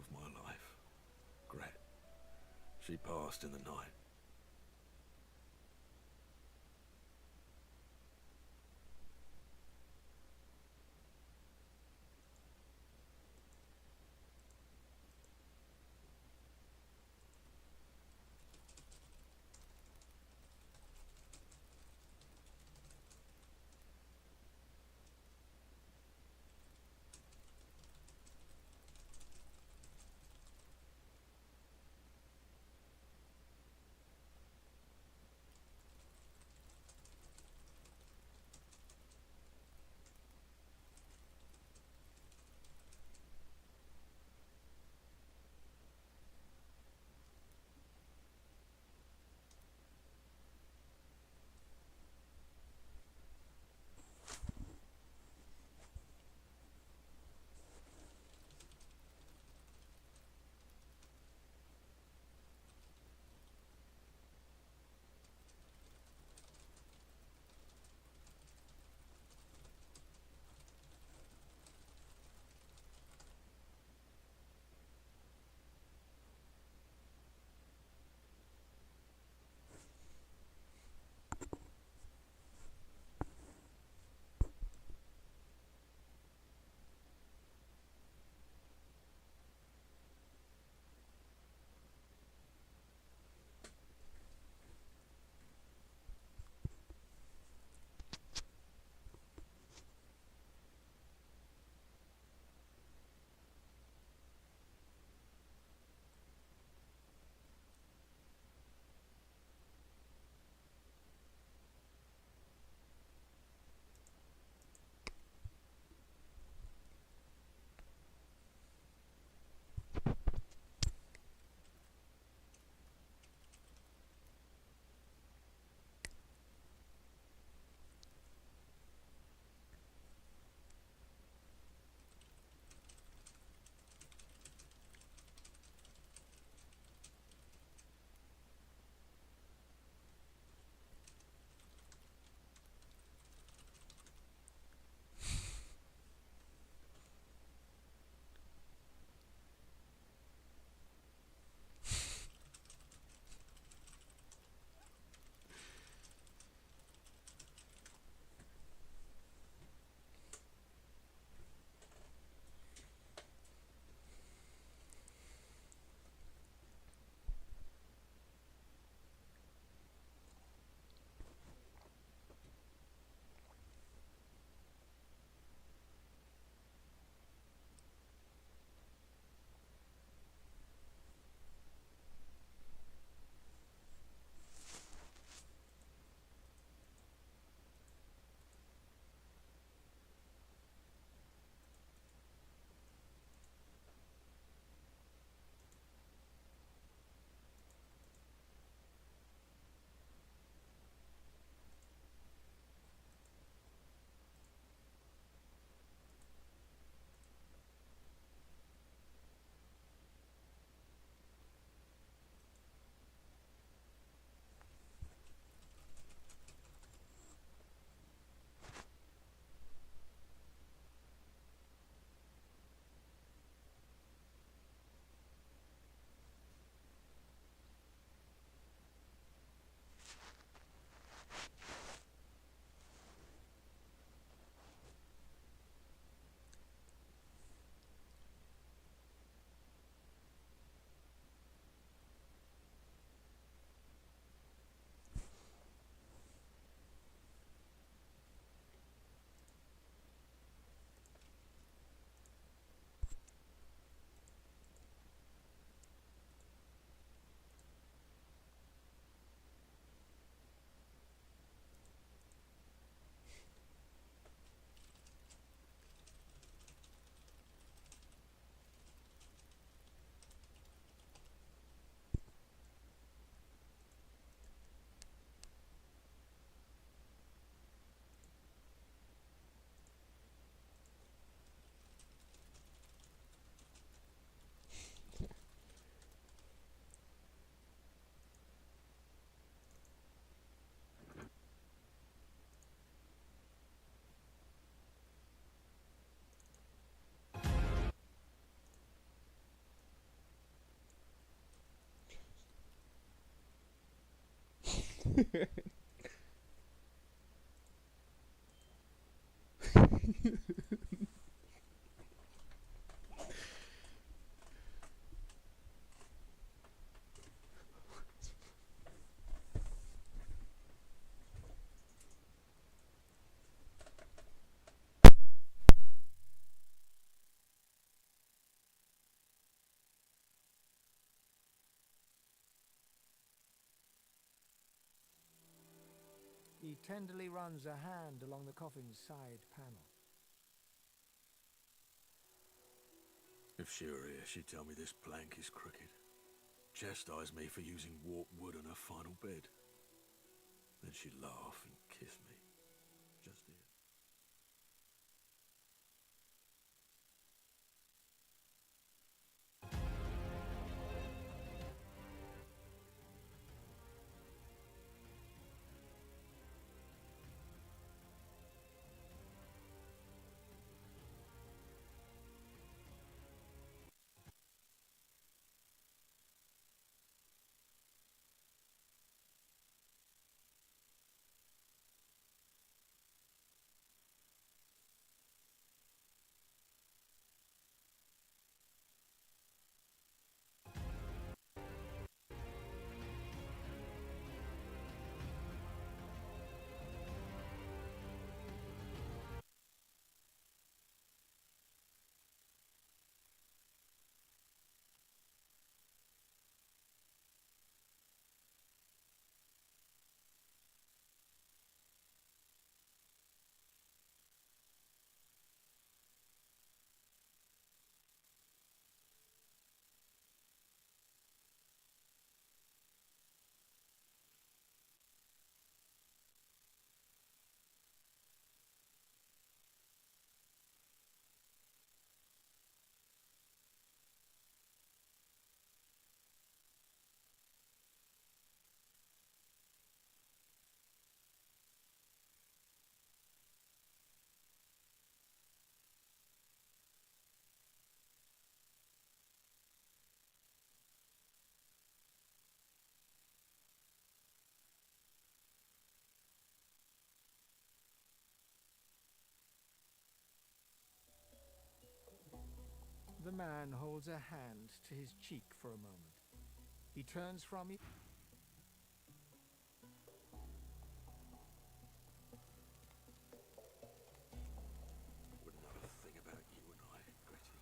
of my life. Gret. She passed in the night. He tenderly runs a hand along the coffin's side panel. If she were here, she'd tell me this plank is crooked. Chastise me for using warped wood on her final bed. Then she'd laugh and kiss me. Just here. The man holds a hand to his cheek for a moment. He turns from you. Wouldn't know a thing about you and I, Gretty.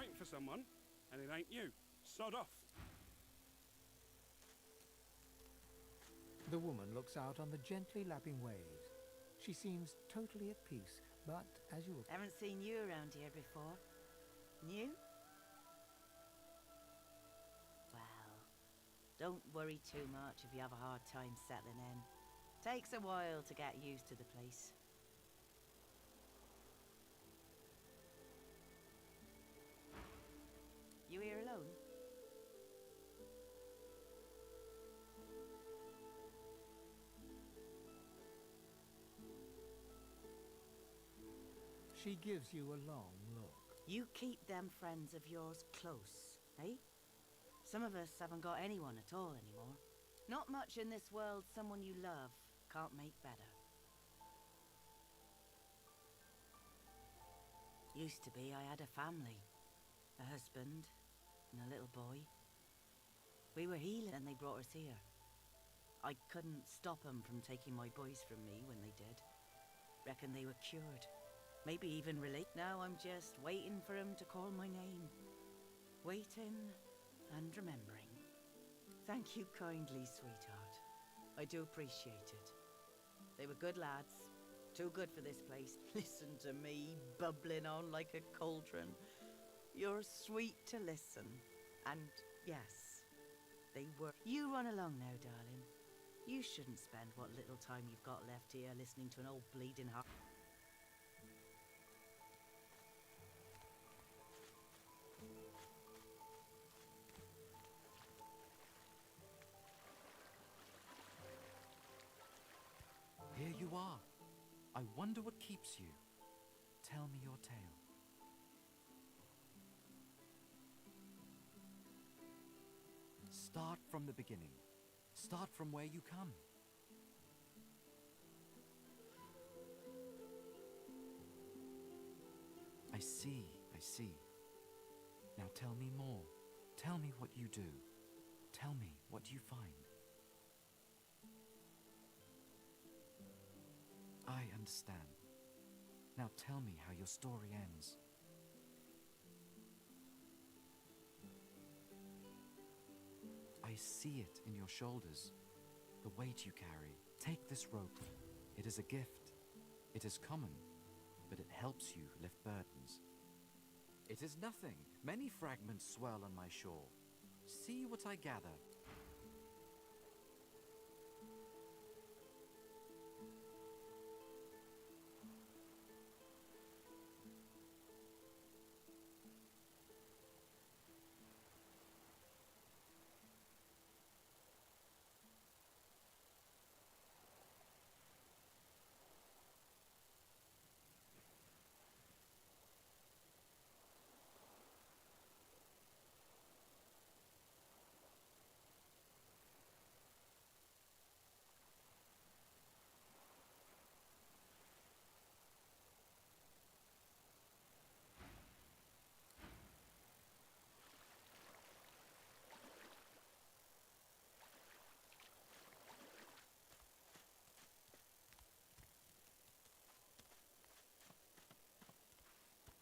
waiting for someone, and it ain't you. Sod off. The woman looks out on the gently lapping waves. She seems totally at peace, but as you... Haven't seen you around here before. New? Well, don't worry too much if you have a hard time settling in. Takes a while to get used to the place. You here alone? She gives you a long look. You keep them friends of yours close, eh? Some of us haven't got anyone at all anymore. Not much in this world someone you love can't make better. Used to be I had a family. A husband and a little boy. We were healing and they brought us here. I couldn't stop them from taking my boys from me when they did. Reckon they were cured. Maybe even relate. Now I'm just waiting for him to call my name. Waiting and remembering. Thank you kindly, sweetheart. I do appreciate it. They were good lads. Too good for this place. Listen to me, bubbling on like a cauldron. You're sweet to listen. And yes, they were. You run along now, darling. You shouldn't spend what little time you've got left here listening to an old bleeding heart. Here you are. I wonder what keeps you. Tell me your tale. Start from the beginning. Start from where you come. I see, I see. Now tell me more. Tell me what you do. Tell me what you find. I understand. Now tell me how your story ends. I see it in your shoulders, the weight you carry. Take this rope. It is a gift. It is common, but it helps you lift burdens. It is nothing. Many fragments swirl on my shore. See what I gather.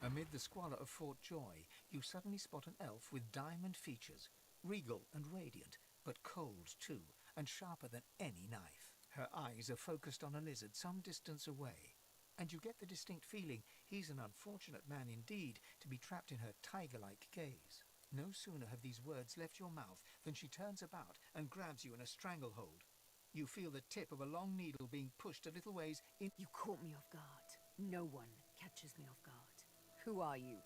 Amid the squalor of Fort Joy, you suddenly spot an elf with diamond features, regal and radiant, but cold too, and sharper than any knife. Her eyes are focused on a lizard some distance away, and you get the distinct feeling he's an unfortunate man indeed to be trapped in her tiger-like gaze. No sooner have these words left your mouth than she turns about and grabs you in a stranglehold. You feel the tip of a long needle being pushed a little ways in. You caught me off guard. No one catches me off guard. Who are you?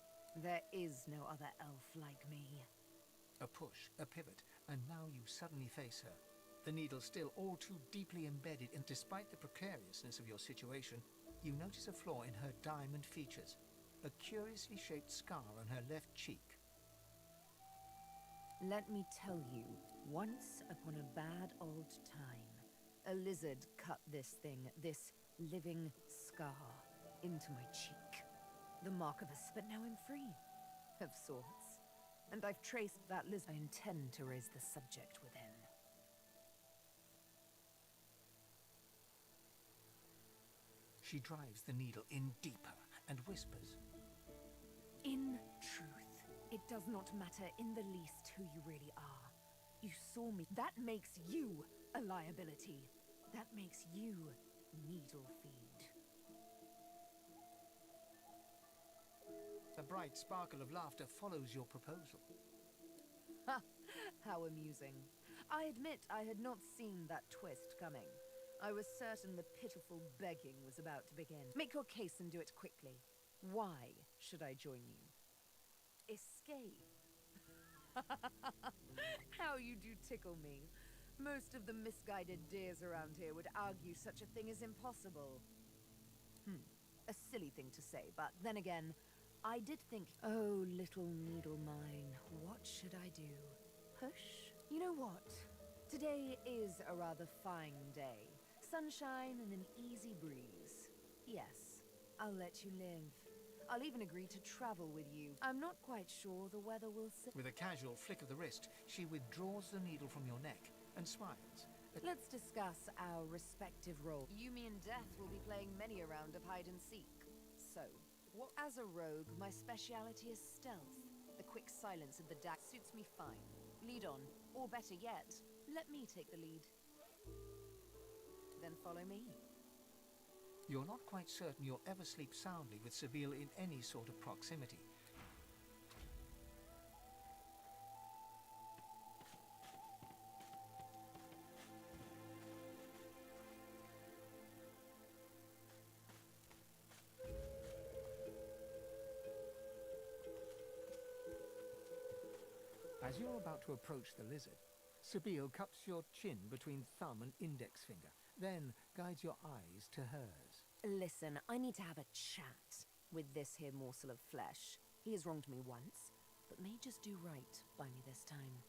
There is no other elf like me. A push, a pivot, and now you suddenly face her. The needle still all too deeply embedded, and despite the precariousness of your situation, you notice a flaw in her diamond features, a curiously shaped scar on her left cheek. Let me tell you, once upon a bad old time, a lizard cut this thing, this living scar, into my cheek. The mark of but now I'm free, of sorts. And I've traced that lizard. I intend to raise the subject within. She drives the needle in deeper and whispers. In truth, It does not matter in the least who you really are. You saw me. That makes you a liability. That makes you needle feed. A bright sparkle of laughter follows your proposal. Ha! How amusing. I admit I had not seen that twist coming. I was certain the pitiful begging was about to begin. Make your case and do it quickly. Why should I join you? Escape. How you do tickle me. Most of the misguided dears around here would argue such a thing is impossible. A silly thing to say, but then again, I did think, oh, little needle mine, what should I do? Hush. You know what? Today is a rather fine day. Sunshine and an easy breeze. Yes, I'll let you live. I'll even agree to travel with you. I'm not quite sure the weather will With a casual flick of the wrist, she withdraws the needle from your neck and smiles. Let's discuss our respective roles. You, me, and Death will be playing many a round of hide and seek. So, as a rogue, my speciality is stealth. The quick silence of the dash suits me fine. Lead on, or better yet, let me take the lead. Then follow me. You're not quite certain you'll ever sleep soundly with Sabine in any sort of proximity. As you're about to approach the lizard, Sabine cups your chin between thumb and index finger, then guides your eyes to hers. Listen, I need to have a chat with this here morsel of flesh. He has wronged me once, but may just do right by me this time.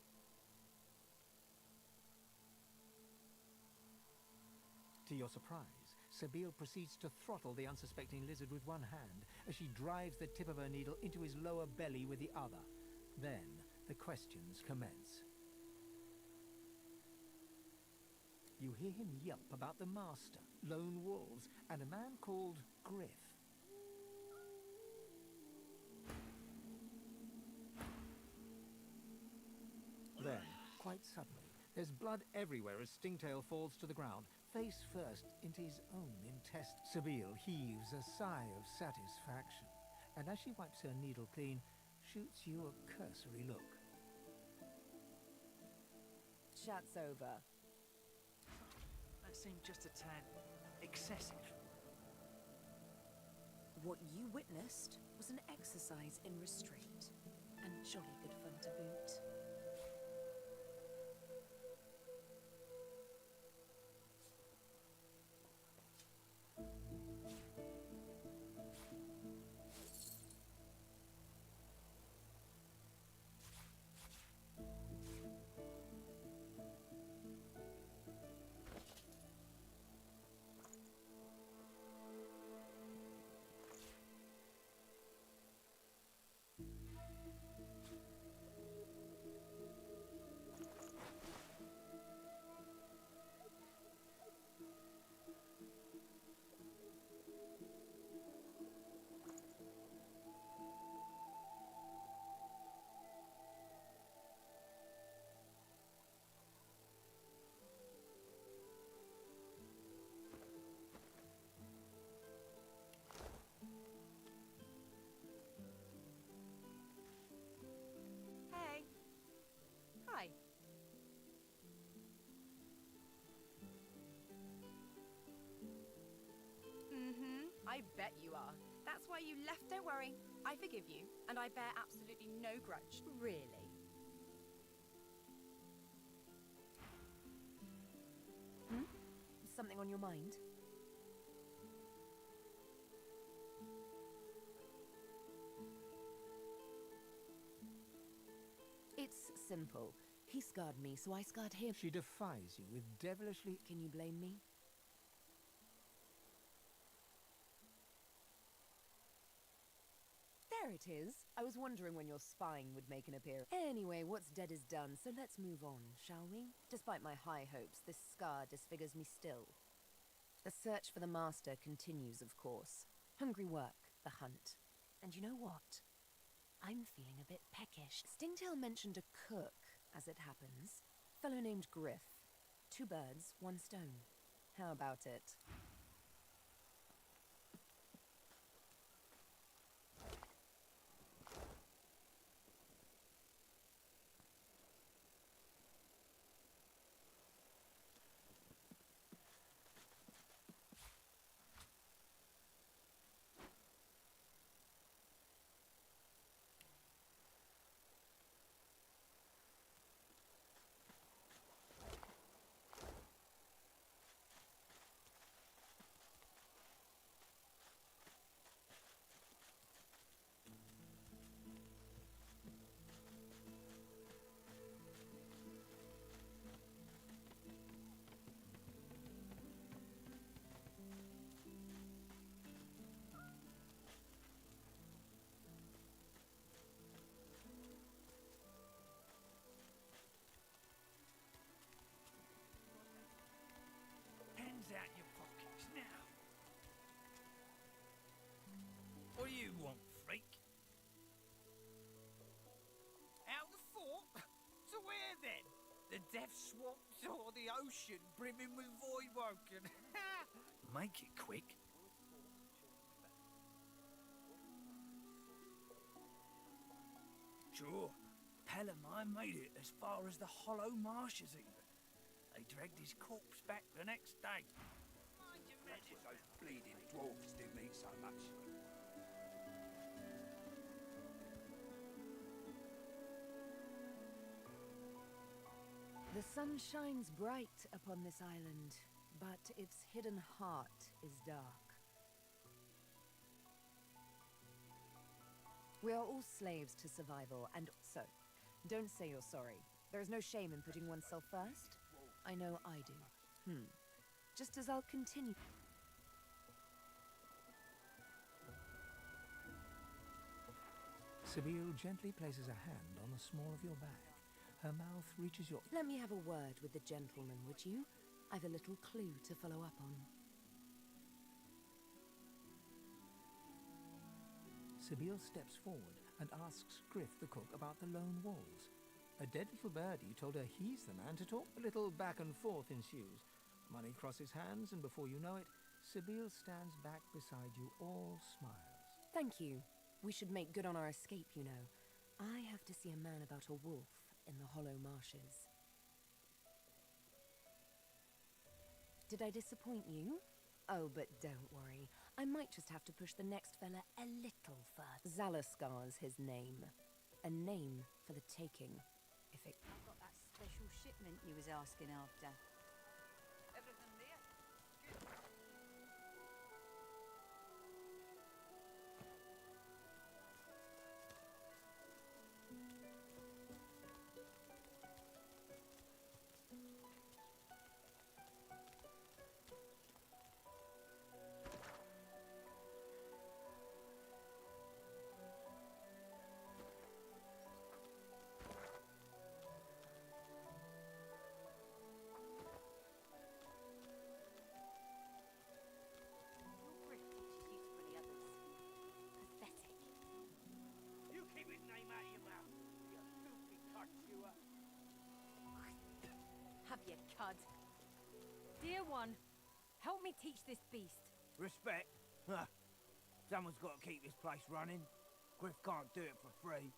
To your surprise, Sabine proceeds to throttle the unsuspecting lizard with one hand as she drives the tip of her needle into his lower belly with the other. Then, the questions commence. You hear him yelp about the master, lone wolves, and a man called Griff. Then, quite suddenly, there's blood everywhere as Stingtail falls to the ground, face first into his own intestine. Sabine heaves a sigh of satisfaction, and as she wipes her needle clean, shoots you a cursory look. Chat's over. That seemed just a tad excessive. What you witnessed was an exercise in restraint, and jolly good fun to boot. Hey. Hi. I bet you are. That's why you left. Don't worry. I forgive you, and I bear absolutely no grudge. Really. Something on your mind? It's simple. He scarred me, so I scarred him. She defies you with devilishly... Can you blame me? There it is. I was wondering when your spying would make an appearance. Anyway, what's dead is done, so let's move on, shall we? Despite my high hopes, this scar disfigures me still. The search for the master continues, of course. Hungry work, the hunt. And you know what? I'm feeling a bit peckish. Stingtail mentioned a cook, as it happens. Fellow named Griff. 2 birds, 1 stone. How about it? Hands out your pockets now. What do you want, freak? Out the fort? To where then? The death swamps or the ocean brimming with voidwoken? Make it quick. Sure, Pelham I made it as far as the Hollow Marshes even. They dragged his corpse back the next day. That's what those bleeding dwarfs do me so much. The sun shines bright upon this island, but its hidden heart is dark. We are all slaves to survival, and so, don't say you're sorry. There is no shame in putting oneself first. I know I do. Just as I'll continue. Sibyl gently places a hand on the small of your bag. Her mouth reaches your... Let me have a word with the gentleman, would you? I've a little clue to follow up on. Sibyl steps forward and asks Griff the cook about the lone wolves. A dead little birdie told her he's the man to talk. A little back and forth ensues. Money crosses hands, and before you know it, Sibyl stands back beside you, all smiles. Thank you. We should make good on our escape, you know. I have to see a man about a wolf in the Hollow Marshes. Did I disappoint you? Oh, but don't worry. I might just have to push the next fella a little further. Zalaskar's his name. A name for the taking. If it... I've got that special shipment you was asking after. Everything there? Good. You keep his name out of your mouth, you filthy cud chewer. Have your cud. Dear one, help me teach this beast. Respect? Huh. Someone's got to keep this place running. Griff can't do it for free.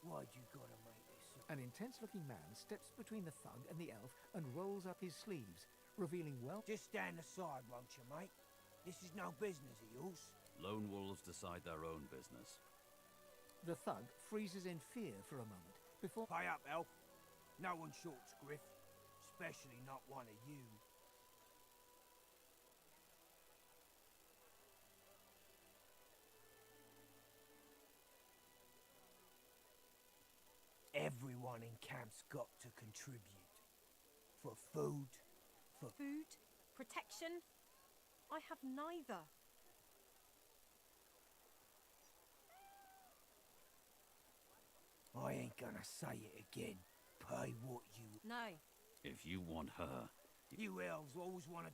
Why'd you gotta make this so... An intense-looking man steps between the thug and the elf and rolls up his sleeves, revealing wealth. Just stand aside, won't you, mate? This is no business of yours. Lone wolves decide their own business. The thug freezes in fear for a moment before... Pay up, elf. No one shorts Griff. Especially not one of you. Everyone in camp's got to contribute. For food, for... Food? Protection? I have neither. I ain't gonna say it again. Pay what you... No. If you want her... You elves always want to...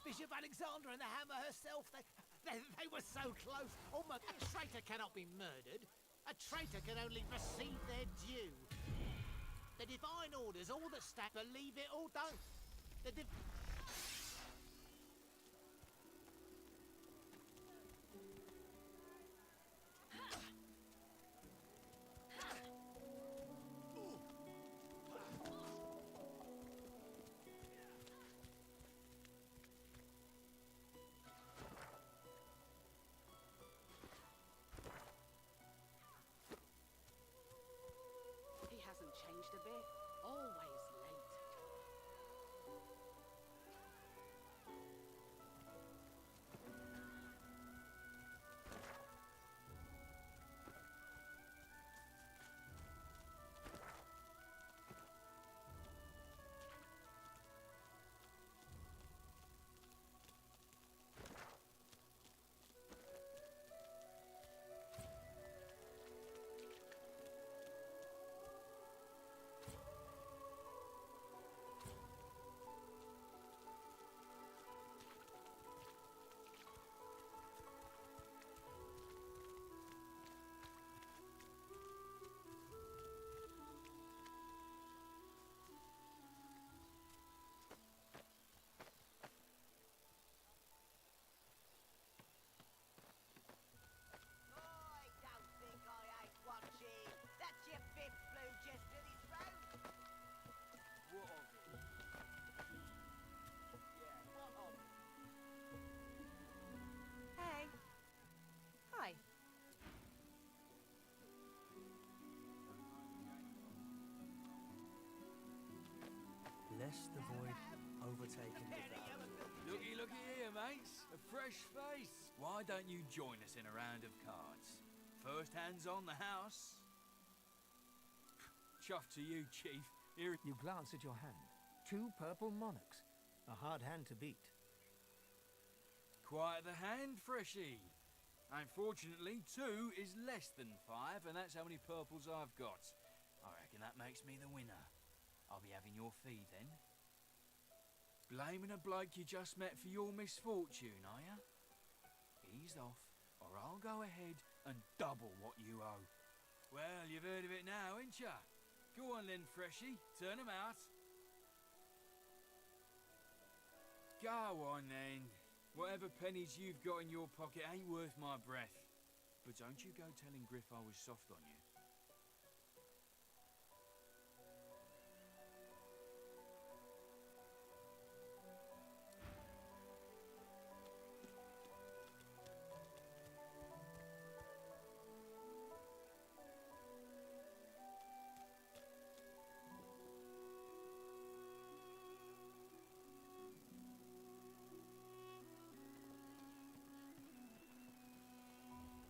Bishop Alexander and the Hammer herself, they were so close. Almost. A traitor cannot be murdered. A traitor can only receive their due. The divine orders all that stand, believe it or don't. He hasn't changed a bit. Always late. Hey. Hi. Lest the void overtake and devour. Looky here, mates. A fresh face. Why don't you join us in a round of cards? First hands on the house. Chuff to you, Chief. Here. You glance at your hand. 2 purple monarchs. A hard hand to beat. Quite the hand, Freshy. Unfortunately, 2 is less than 5, and that's how many purples I've got. I reckon that makes me the winner. I'll be having your fee then. Blaming a bloke you just met for your misfortune, are ya? Ease off, or I'll go ahead and double what you owe. Well, you've heard of it now, ain't ya? Go on then, Freshy, turn 'em out. Go on then. Whatever pennies you've got in your pocket ain't worth my breath. But don't you go telling Griff I was soft on you.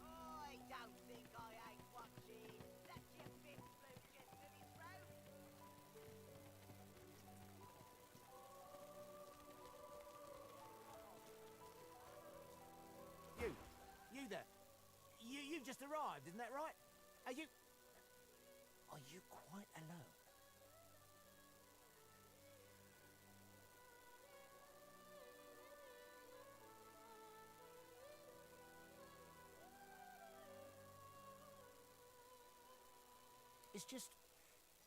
I don't think I ain't watching. That's your big blue just to this road. You there. You've just arrived, isn't that right? Are you quite alone? It's just,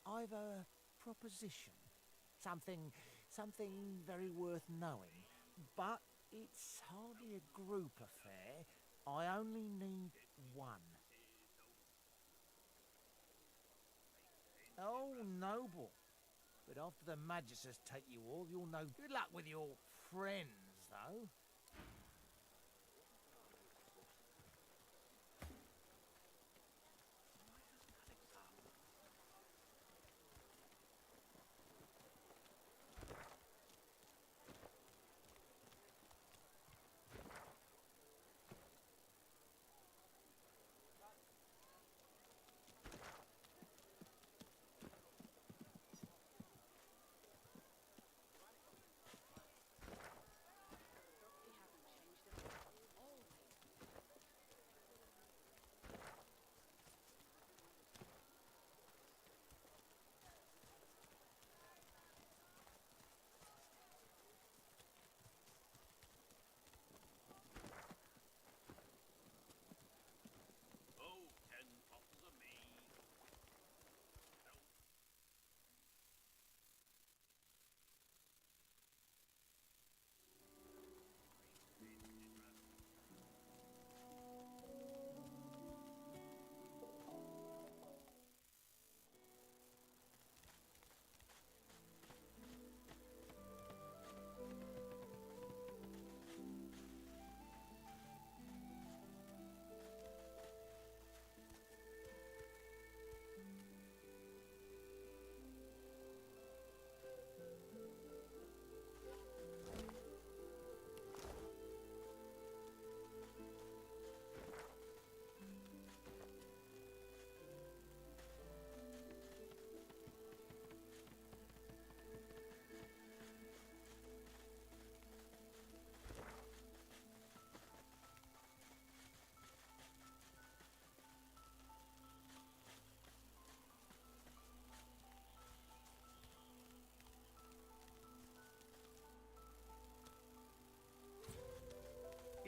I've a proposition. Something very worth knowing. But it's hardly a group affair. I only need one. Oh, noble. But after the Magisters take you all, you'll know. Good luck with your friends, though.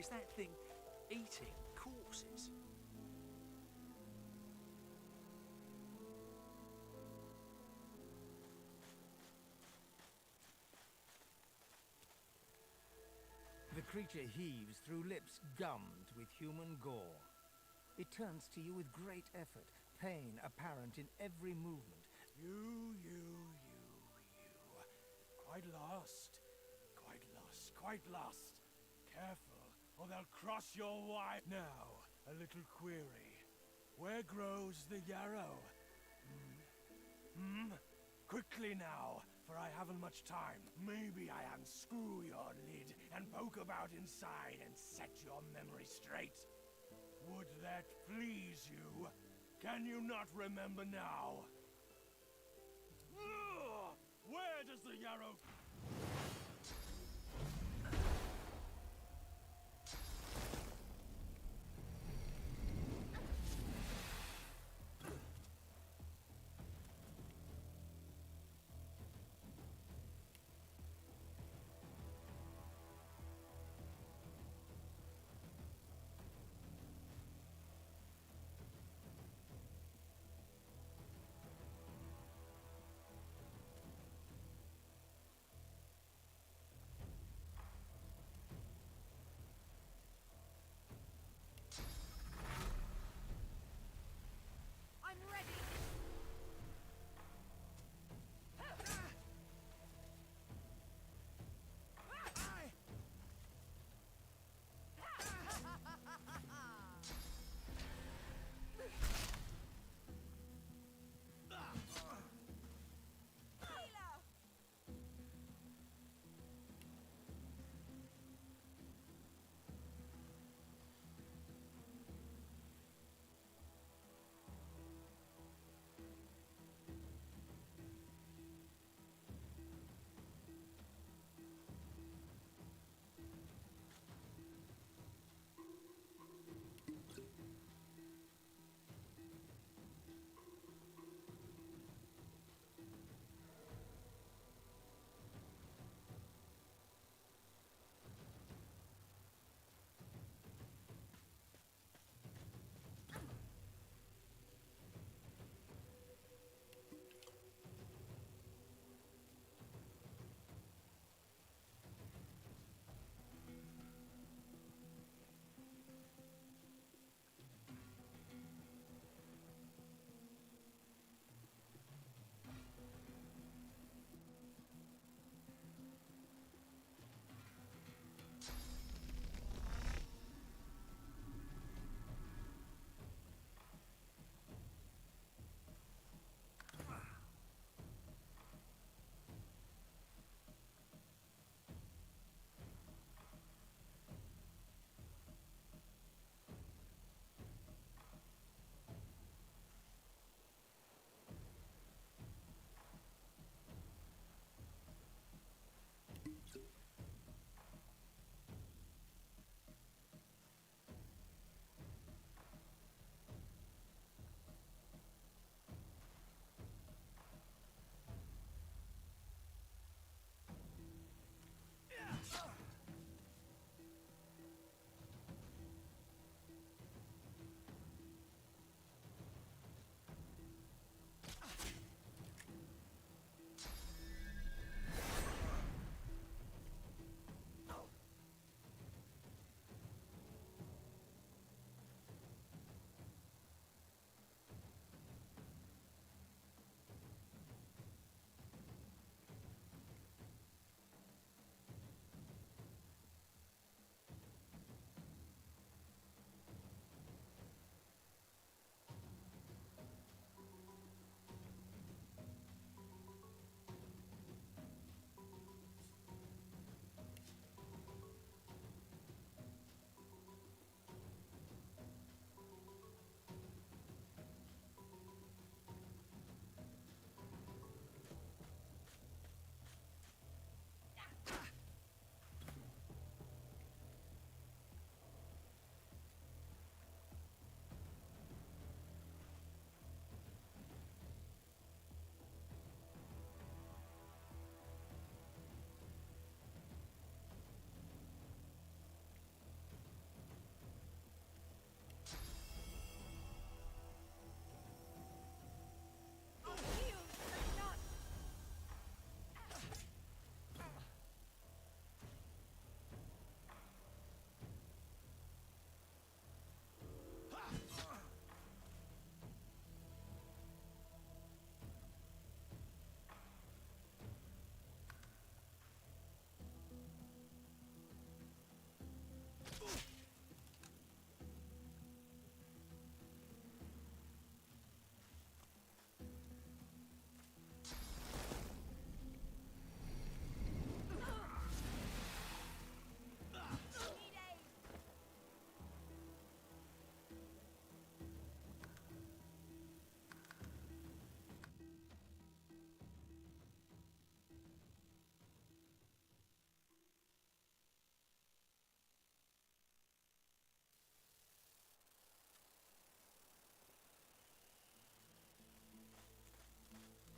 Is that thing eating corpses? The creature heaves through lips gummed with human gore. It turns to you with great effort, pain apparent in every movement. You. Quite lost. Quite lost. Careful, or they'll cross your wire. Now, a little query. Where grows the yarrow? Quickly now, for I haven't much time. Maybe I unscrew your lid and poke about inside and set your memory straight. Would that please you? Can you not remember now? Ugh! Where does the yarrow...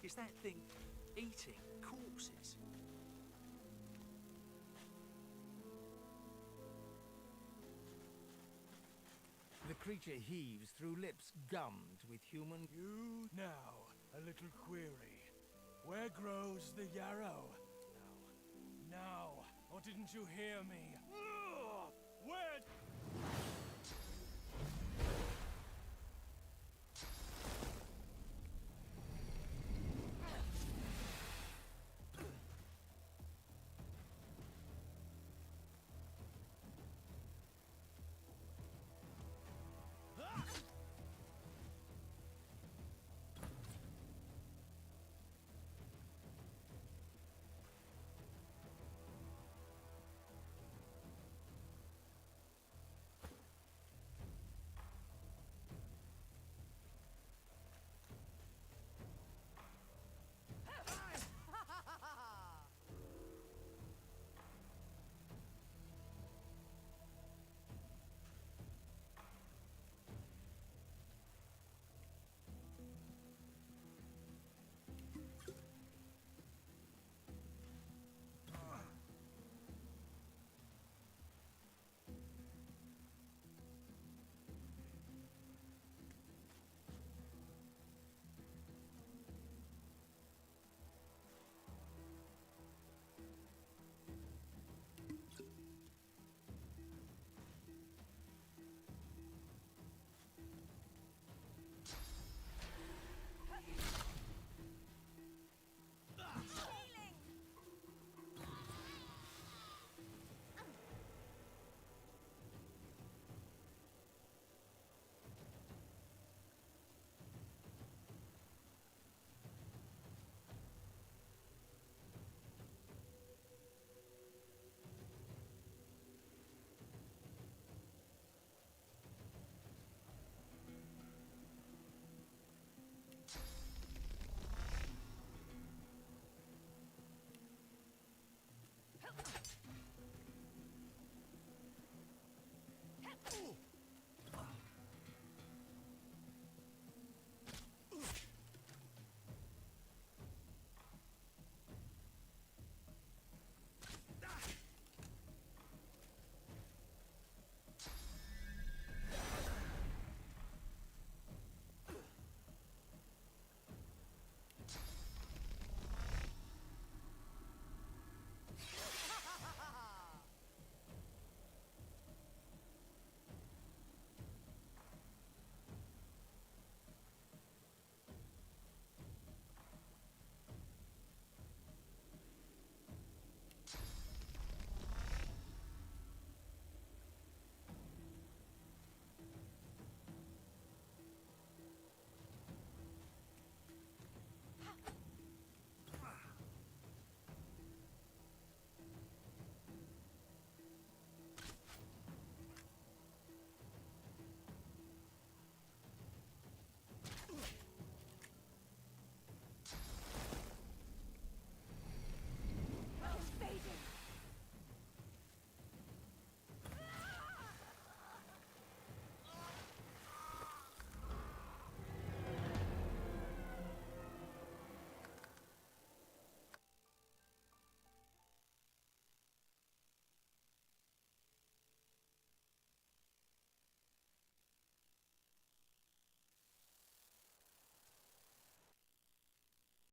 is that thing eating corpses? The creature heaves through lips gummed with human... You now, a little query. Where grows the yarrow? Now, or didn't you hear me?